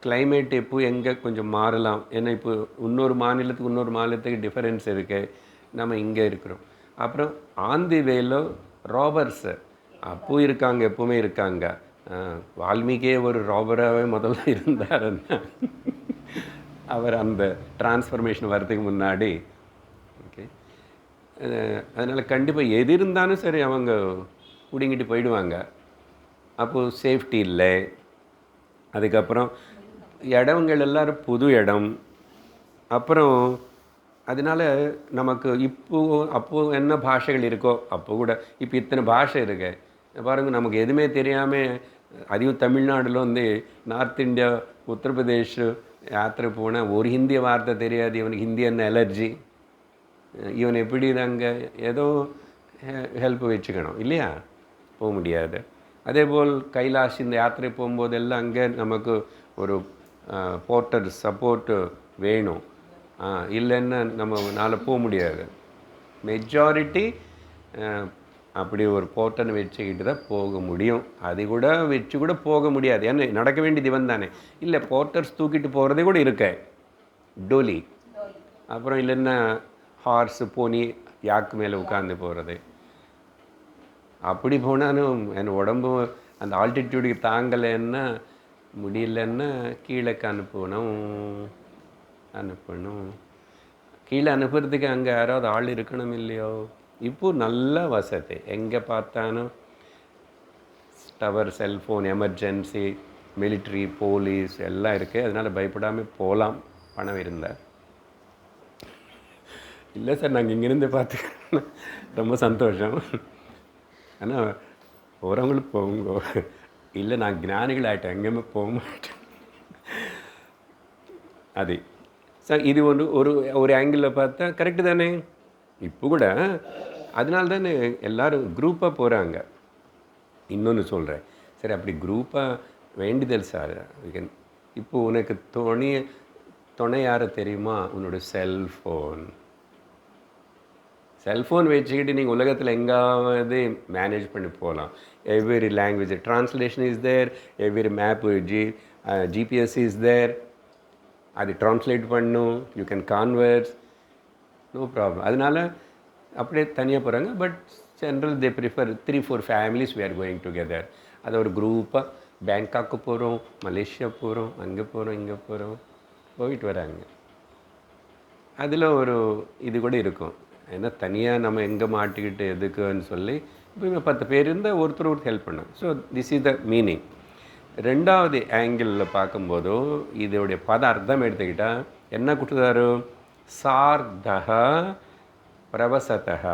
கிளைமேட் எப்போ எங்கே கொஞ்சம் மாறலாம். ஏன்னா இப்போ இன்னொரு மாநிலத்துக்கு டிஃபரன்ஸ் இருக்குது. நம்ம இங்கே இருக்கிறோம். அப்புறம் ஆந்தி வேலோ ராபர்ஸு அப்போ இருக்காங்க, எப்போவுமே இருக்காங்க. வால்மீகியே ஒரு ராபராகவே முதல்ல இருந்தாருன்னா அவர் அந்த டிரான்ஸ்ஃபர்மேஷன் வர்றதுக்கு முன்னாடி. ஓகே, அதனால் கண்டிப்பாக எது இருந்தாலும் சரி அவங்க பிடிங்கிட்டு போயிடுவாங்க. அப்போது சேஃப்டி இல்லை. அதுக்கப்புறம் இடங்கள் எல்லோரும் புது இடம். அப்புறம் அதனால் நமக்கு அப்போது என்ன பாஷைகள் இருக்கோ அப்போ கூட இப்போ இத்தனை பாஷை இருக்கு பாருங்கள். நமக்கு எதுவுமே தெரியாமல், அதையும் தமிழ்நாட்டில் நார்த் இந்தியா, உத்தரப்பிரதேஷ் யாத்திரை போனால் ஒரு ஹிந்தி வார்த்தை தெரியாது. இவனுக்கு ஹிந்தி என்ன அலர்ஜி, இவன் எப்படி அங்கே ஏதோ ஹெல்ப் வச்சுக்கணும் இல்லையா, போக முடியாது. அதே போல் கைலாஷ் இந்த யாத்திரை போகும்போதெல்லாம் அங்கே நமக்கு ஒரு போர்ட்டர் சப்போர்ட்டு வேணும். இல்லைன்னா நம்மளால போக முடியாது. மெஜாரிட்டி அப்படி ஒரு போர்ட்டனை வச்சுக்கிட்டு தான் போக முடியும். அது கூட வச்சு கூட போக முடியாது. ஏன்னா நடக்க வேண்டியது இவன் தானே. இல்லை போர்ட்டர்ஸ் தூக்கிட்டு போகிறதே கூட இருக்க டோலி. அப்புறம் இல்லைன்னா ஹார்ஸு போனி யாக்கு மேலே உட்காந்து போகிறது. அப்படி போனாலும் என் உடம்பு அந்த ஆல்டிடியூடுக்கு தாங்கலைன்னா முடியலன்னா கீழேக்கு அனுப்பணும். கீழே அனுப்புறதுக்கு அங்கே யாராவது ஆள் இருக்கணும் இல்லையோ. இப்போது நல்ல வசதி, எங்கே பார்த்தாலும் tower, cellphone, emergency, military, police எல்லாம் இருக்குது. அதனால் பயப்படாமல் போகலாம் பணம் இருந்தால். இல்லை சார் நாங்கள் இங்கேருந்து பார்த்துக்கிறோம், ரொம்ப சந்தோஷம். ஆனால் போகிறவங்களுக்கு போங்க. இல்லை நான் ஞானிகள் ஆகிட்டேன், எங்கேயுமே போக மாட்டேன். அது சார் இது ஒரு ஆங்கிளில் பார்த்தா கரெக்டு தானே. இப்போ கூட அதனால தானே எல்லோரும் குரூப்பாக போகிறாங்க. இன்னொன்று சொல்கிறேன், சரி அப்படி குரூப்பாக வேண்டியதில் சார். இப்போது உனக்கு துணை யாரை தெரியுமா? உன்னோட செல்ஃபோன் வச்சுக்கிட்டு நீங்கள் உலகத்தில் எங்காவது மேனேஜ் பண்ணி போகலாம். Every language translation is there, every map GPS is there. அது ட்ரான்ஸ்லேட் பண்ணும், you can converse, no problem. அதனால் அப்படியே தனியாக போகிறாங்க. But general they prefer 3-4 families we are going together. அது ஒரு குரூப்பாக பேங்காக்கு போகிறோம், மலேசியா போகிறோம், அங்கே போகிறோம், இங்கே போகிறோம், போயிட்டு வராங்க. அதில் ஒரு இது கூட இருக்கும். ஏன்னா தனியாக நம்ம எங்கே மாட்டிக்கிட்டு எதுக்குன்னு சொல்லி இப்போ 10 பேர் இருந்தால் ஒருத்தர் ஹெல்ப் பண்ணோம். So this is the meaning. ரெண்டாவது ஆங்கிளில் பார்க்கும்போதோ இதோடைய பத அர்த்தம் எடுத்துக்கிட்டால் என்ன கொடுத்தாரு? சார்தக பிரவசதக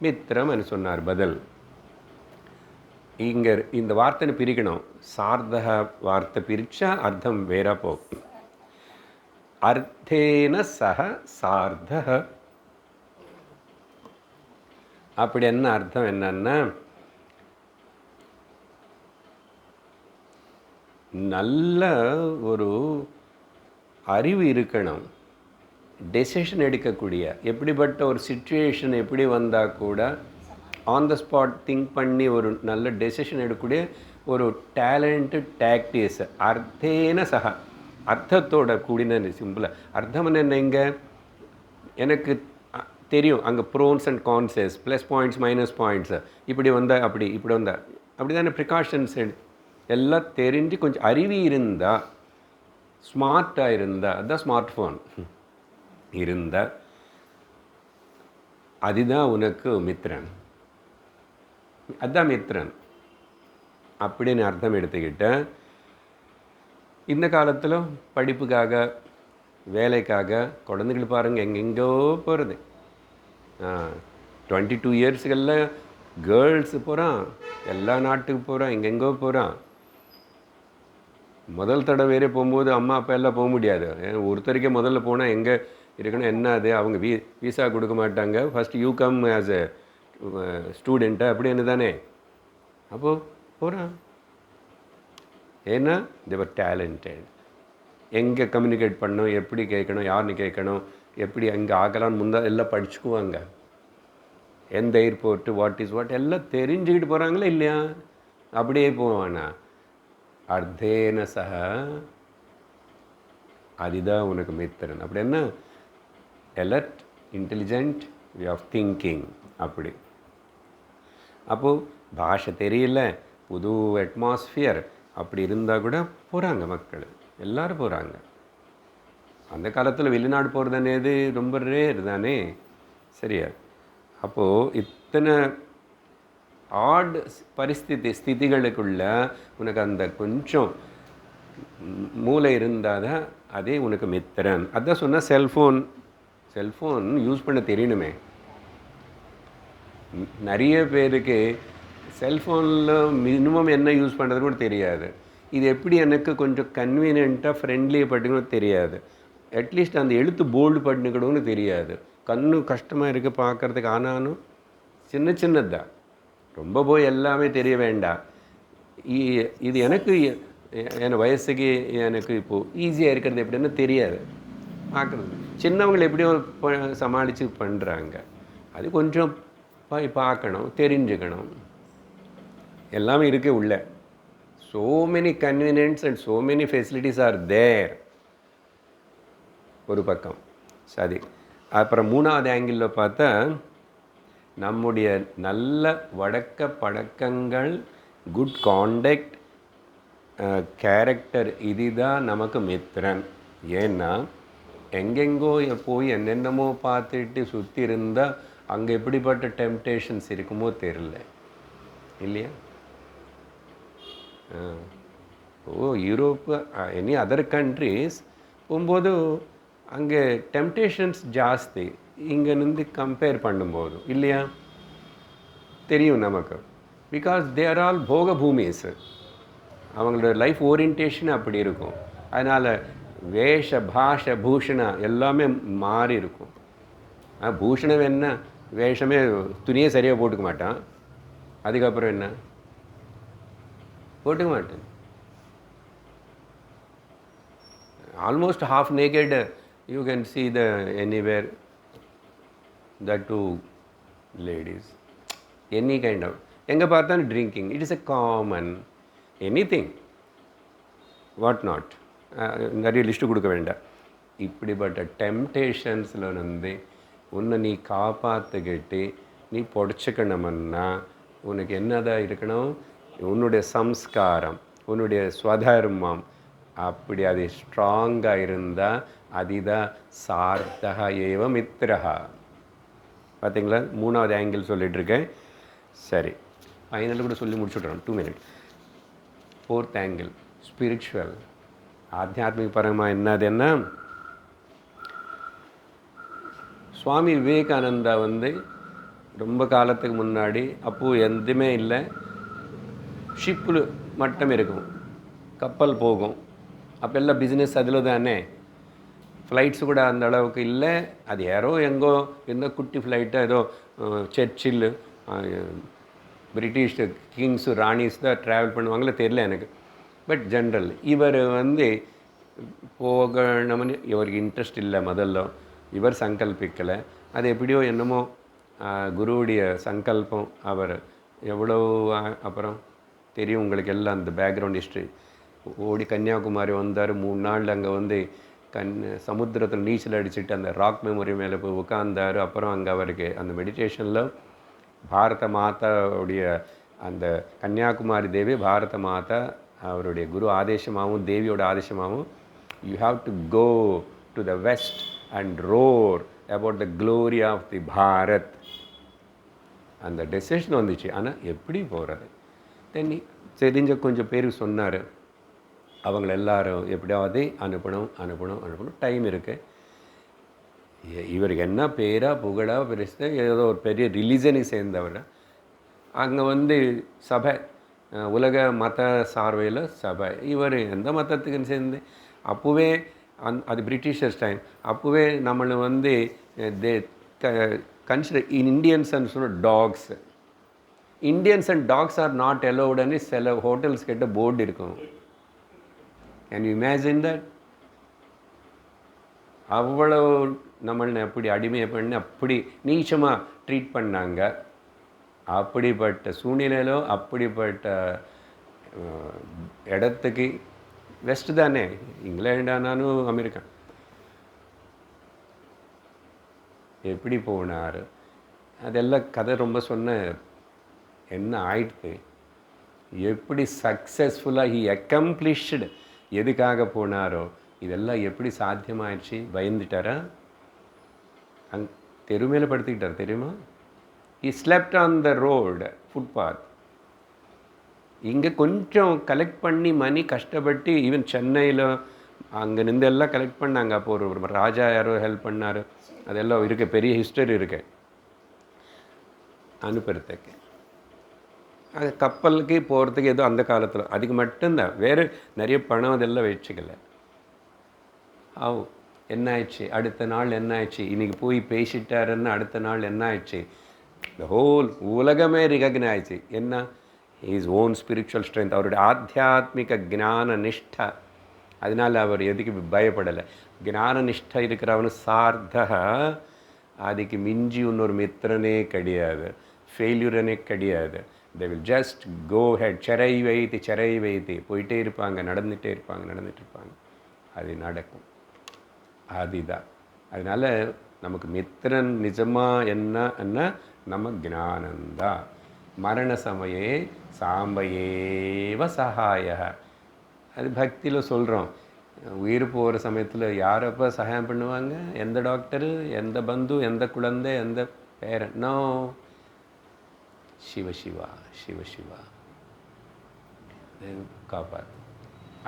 மித்திரம் சொன்னார் பதில். இங்கே இந்த வார்த்தைன்னு பிரிக்கணும். சார்தக வார்த்தை பிரித்தா அர்த்தம் வேற போகும். அர்த்தேன சக சார்தக. அப்படி என்ன அர்த்தம் என்னன்னா, நல்ல ஒரு அறிவு இருக்கணும், டெசிஷன் எடுக்கக்கூடிய, எப்படிப்பட்ட ஒரு சிச்சுவேஷன் எப்படி வந்தால் கூட ஆன் த ஸ்பாட் திங்க் பண்ணி ஒரு நல்ல டெசிஷன் எடுக்கக்கூடிய ஒரு டேலண்ட்டு டாக்டிஸ். அர்த்தேன சக, அர்த்தத்தோட கூடின சிம்பிளாக. அர்த்தம் என்ன? இங்கே எனக்கு தெரியும் அங்கே bronze and Kansas, plus points minus points, இப்படி வந்தால் அப்படி, இப்படி வந்தால் அப்படி தானே ப்ரிகாஷன்ஸ் எல்லாம் தெரிஞ்சு கொஞ்சம் அறிவி இருந்தால், ஸ்மார்ட்டாக இருந்தால், அதுதான் ஸ்மார்ட் ஃபோன் இருந்தால், அதுதான் உனக்கு மித்திரன். அதுதான் மித்திரன் அப்படின்னு அர்த்தம் எடுத்துக்கிட்டேன். இந்த காலத்தில் படிப்புக்காக, வேலைக்காக குழந்தைகள் பாருங்கள் எங்கெங்கோ போகிறது. 22 இயர்ஸுகளில் கேர்ள்ஸு போகிறான், எல்லா நாட்டுக்கு போகிறான், எங்கெங்கோ போகிறான். முதல் தடவை வேறே போகும்போது அம்மா அப்பா எல்லாம் போக முடியாது. ஒருத்தருக்கே முதல்ல போனால் எங்கே இருக்கணும், என்ன அது, அவங்க வீசா கொடுக்க மாட்டாங்க. First you come as a student அப்படின்னு தானே. அப்போது போகிறான். ஏன்னா தேவர் டேலண்டட். எங்கே கம்யூனிகேட் பண்ணணும், எப்படி கேட்கணும், யாருன்னு கேட்கணும், எப்படி அங்கே ஆகலான்னு எல்லாம் படிச்சுக்குவாங்க. எந்த ஏர்போர்ட்டு, வாட் இஸ் வாட் எல்லாம் தெரிஞ்சுக்கிட்டு போகிறாங்களா இல்லையா? அப்படியே போவானா? அர்த்தேன சக அதுதான் உனக்கு மித்திரன். அப்படி என்ன? Alert, intelligent, way of thinking. அப்படி அப்போது பாஷை தெரியல, புது அட்மாஸ்ஃபியர், அப்படி இருந்தால் கூட போகிறாங்க மக்கள், எல்லோரும் போகிறாங்க. அந்த காலத்தில் வெளிநாடு போகிறதுனேது ரொம்ப ரேர் தானே. சரியா? அப்போது இத்தனை ஆட் ஸ்திதிகளுக்குள்ள உனக்கு அந்த கொஞ்சம் மூளை இருந்தால் தான் அதே உனக்கு மித்திரன். அதான் சொன்னால் செல்ஃபோன் யூஸ் பண்ண தெரியணுமே. நிறைய பேருக்கு செல்ஃபோனில் மினிமம் என்ன யூஸ் பண்ணுறது கூட தெரியாது. இது எப்படி எனக்கு கொஞ்சம் கன்வீனியண்ட்டாக ஃப்ரெண்ட்லியாக படிக்கணும் தெரியாது. அட்லீஸ்ட் அந்த எழுத்து போல்டு பண்ணிக்கணும்னு தெரியாது. கண்ணு கஷ்டமாக இருக்குது பார்க்குறதுக்கு. ஆனாலும் சின்னது தான், ரொம்ப போய் எல்லாமே தெரிய வேண்டாம். இது எனக்கு என் வயசுக்கு எனக்கு இப்போது ஈஸியாக இருக்கிறது எப்படின்னு தெரியாது பார்க்குறது. சின்னவங்களை எப்படியோ சமாளித்து பண்ணுறாங்க. அது கொஞ்சம் பார்க்கணும், தெரிஞ்சுக்கணும். எல்லாமே இருக்குது உள்ள. So many convenience and so many facilities are there. ஒரு பக்கம் சரி. அப்புறம் மூணாவது ஆங்கிளில் பார்த்தா நம்முடைய நல்ல வழக்க பழக்கங்கள், குட் காண்டக்ட், கேரக்டர், இதுதான் நமக்கு மித்திரன். ஏன்னா எங்கெங்கோ போய் என்னென்னமோ பார்த்துட்டு சுற்றி இருந்தால் அங்கே எப்படிப்பட்ட டெம்டேஷன்ஸ் இருக்குமோ தெரியல இல்லையா? யூரோப்பு, எனி அதர் கண்ட்ரீஸ் போகும்போது அங்கே டெம்டேஷன்ஸ் ஜாஸ்தி இங்கேருந்து கம்பேர் பண்ணும்போது இல்லையா? தெரியும் நமக்கு. பிகாஸ் தே ஆர் ஆல் போக பூமிஸ். அவங்களோட லைஃப் ஓரியன்டேஷன் அப்படி இருக்கும். அதனால் வேஷ பாஷ பூஷணம் எல்லாமே மாறி இருக்கும். பூஷணம் என்ன, வேஷமே துணியே சரியாக போட்டுக்க மாட்டான். அதுக்கப்புறம் என்ன, போட்டுக்க மாட்டேன். Almost half naked you can see the anywhere, that too ladies, any kind of, எங்கே பார்த்தாலும் drinking, it is a common anything what not. நிறைய லிஸ்ட்டு கொடுக்க வேண்டாம். இப்படிப்பட்ட டெம்டேஷன்ஸில் வந்து உன்னை நீ காப்பாற்றுக்கிட்டு நீ பொடிச்சுக்கணுமன்னா உனக்கு என்னதான் இருக்கணும்? உன்னுடைய சம்ஸ்காரம், உன்னுடைய ஸ்வதர்மம் அப்படி அது ஸ்ட்ராங்காக இருந்தால் அதுதான் சார்த்தக ஏவ மித்திரஹா. பார்த்தீங்களா? மூணாவது ஆங்கிள் சொல்லிகிட்ருக்கேன். சரி, ஃபைனல் கூட சொல்லி முடிச்சுட்றோம், 2 minutes. ஃபோர்த் ஆங்கிள் ஸ்பிரிச்சுவல், ஆத்தியாத்மிக பரமாக என்னதுன்னா, சுவாமி விவேகானந்தா வந்து ரொம்ப காலத்துக்கு முன்னாடி, அப்போது எதுவுமே இல்லை, ஷிப்பில் மட்டும் இருக்கும், கப்பல் போகும். அப்போ எல்லாம் பிஸ்னஸ் அதில் தானே. ஃப்ளைட்ஸு கூட அந்த அளவுக்கு இல்லை. அது யாரோ எங்கோ எந்த குட்டி ஃப்ளைட்டாக ஏதோ சர்ச்சில் பிரிட்டிஷ் கிங்ஸு ராணிஸ் தான் ட்ராவல் பண்ணுவாங்களே தெரியல எனக்கு. பட் ஜென்ரல் இவர் வந்து போகணும்னு இவருக்கு இன்ட்ரெஸ்ட் இல்லை. முதல்ல இவர் சங்கல்பிக்கலை. அது எப்படியோ என்னமோ குருவுடைய சங்கல்பம். அவர் எவ்வளோ அப்புறம் தெரியும் உங்களுக்கு எல்லாம் அந்த பேக்ரவுண்ட் ஹிஸ்ட்ரி. ஓடி கன்னியாகுமரி வந்தார். 3 நாள் அங்கே வந்து சமுத்திரத்தில் நீச்சல் அடிச்சுட்டு அந்த ராக் மெமோரி மேலே போய் உட்கார்ந்தார். அப்புறம் அங்கே அவருக்கு அந்த மெடிடேஷனில் பாரத மாதாவுடைய அந்த கன்னியாகுமாரி தேவி பாரத மாதா அவருடைய குரு ஆதேசமாகவும் தேவியோட ஆதேசமாகவும் you have to go to the west and roar about the glory of the Bharat. அந்த டெசிஷன் வந்துச்சு. ஆனால் எப்படி போகிறது தென்னி தெரிஞ்ச கொஞ்சம் பேர் சொன்னார். அவங்கள எல்லாரும் எப்படியாவது அனுப்பணும். டைம் இருக்குது. இவருக்கு என்ன பேரா புகழா பெருசு, ஏதோ ஒரு பெரிய ரிலீஜனை சேர்ந்தவர். அங்கே சபை, உலக மத சார்வையில் சபை. இவர் எந்த மதத்துக்குன்னு சேர்ந்து அப்போவே அது பிரிட்டிஷர்ஸ் டைம். அப்போவே நம்மளை தே கன்சிடர் இண்டியன்ஸ்ன்னு சொல்ல dogs. Indians and dogs are not அலோவுடுன்னு சில ஹோட்டல்ஸ் கிட்ட போர்டு இருக்கும். Can you imagine that? அவ்வளோ நம்மளை அப்படி அடிமையை பண்ணி அப்படி நீச்சமாக ட்ரீட் பண்ணாங்க. அப்படிப்பட்ட சூழ்நிலையிலோ அப்படிப்பட்ட இடத்துக்கு வெஸ்ட் தானே, இங்கிலாண்டானாலும் அமெரிக்கா, எப்படி போனார் அதெல்லாம் கதை ரொம்ப சொன்ன. என்ன ஆயிடுத்து, எப்படி சக்ஸஸ்ஃபுல்லாக ஹி அக்கம்ப்ளிஷ்டு, எதுக்காக போனாரோ இதெல்லாம் எப்படி சாத்தியமாயிடுச்சு. பயந்துட்டாரா? தெருமேல படுத்துக்கிட்டார் தெரியுமா? he slept on the road footpath. இங்கே கொஞ்சம் கலெக்ட் பண்ணி மணி கஷ்டப்பட்டு ஈவன் சென்னையில் அங்கே நின்று எல்லாம் கலெக்ட் பண்ணாங்க. அப்போ ஒரு ராஜா யாரோ ஹெல்ப் பண்ணார். அதெல்லாம் இருக்க பெரிய ஹிஸ்டரி இருக்கு அனுப்புறதுக்கு. அது கப்பலுக்கு போகிறதுக்கு ஏதோ அந்த காலத்தில் அதுக்கு மட்டும்தான், வேறு நிறைய பணம் அதெல்லாம் வச்சுக்கல. என்ன ஆயிடுச்சு, அடுத்த நாள் என்ன ஆயிடுச்சு, இன்றைக்கி போய் பேசிட்டாருன்னு அடுத்த நாள் என்ன ஆயிடுச்சு, த ஹோல் உலகமே ரிகக்னைஸ் என்ன, ஹீஸ் ஓன் ஸ்பிரிச்சுவல் ஸ்ட்ரென்த், அவருடைய ஆத்தியாத்மிக ஞான நிஷ்டா. அதனால் அவர் எதுக்கு பயப்படலை. ஞான நிஷ்டை இருக்கிறவனு சார்த்தக, அதுக்கு மிஞ்சி இன்னொரு மித்திரனே கிடையாது, ஃபெயில்யூரனே கிடையாது. They will just go head, செரை வைத்து போயிட்டே இருப்பாங்க, நடந்துகிட்டே இருப்பாங்க. அது நடக்கும். அதுதான். அதனால் நமக்கு மித்திரன் நிஜமாக என்ன நம்ம ஞானந்தான். மரண சமயே சாம்பையேவ சகாய. அது பக்தியில் சொல்கிறோம். உயிர் போகிற சமயத்தில் யாரப்போ சகாயம் பண்ணுவாங்க? எந்த டாக்டரு, எந்த பந்து, எந்த குழந்தை, எந்த பேரன்? நோ, சிவசிவா காப்பாற்று.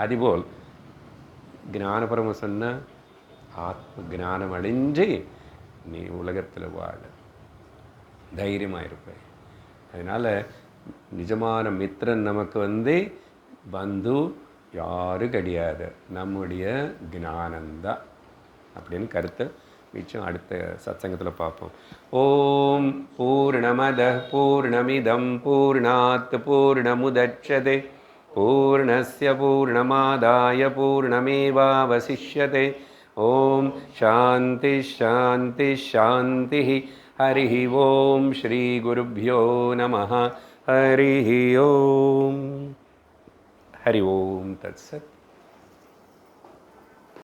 அதுபோல் ஞானபரம சொன்ன ஆத்ம ஞானம் அடைஞ்சு நீ உலகத்தில் வாழ தைரியமாக இருப்ப. அதனால் நிஜமான மித்திரன் நமக்கு பந்து யாரும் கிடையாது, நம்முடைய ஞானந்தான் அப்படின்னு கருத்தை மிச்சம் அடுத்த சத்சங்கத்தில் பார்ப்போம். ஓம் பூர்ணமத பூர்ணமிதம் பூர்ணாத் பூர்ணமுதட்சதே பூர்ணஸ்ய பூர்ணமாதாய பூர்ணமேவாவசிஷ்யதே. ஓம் சாந்தி சாந்தி சாந்தி. ஹரி ஓம் ஸ்ரீ குருப்யோ நமः. ஹரி ஓம். ஹரி ஓம் தத்சத்.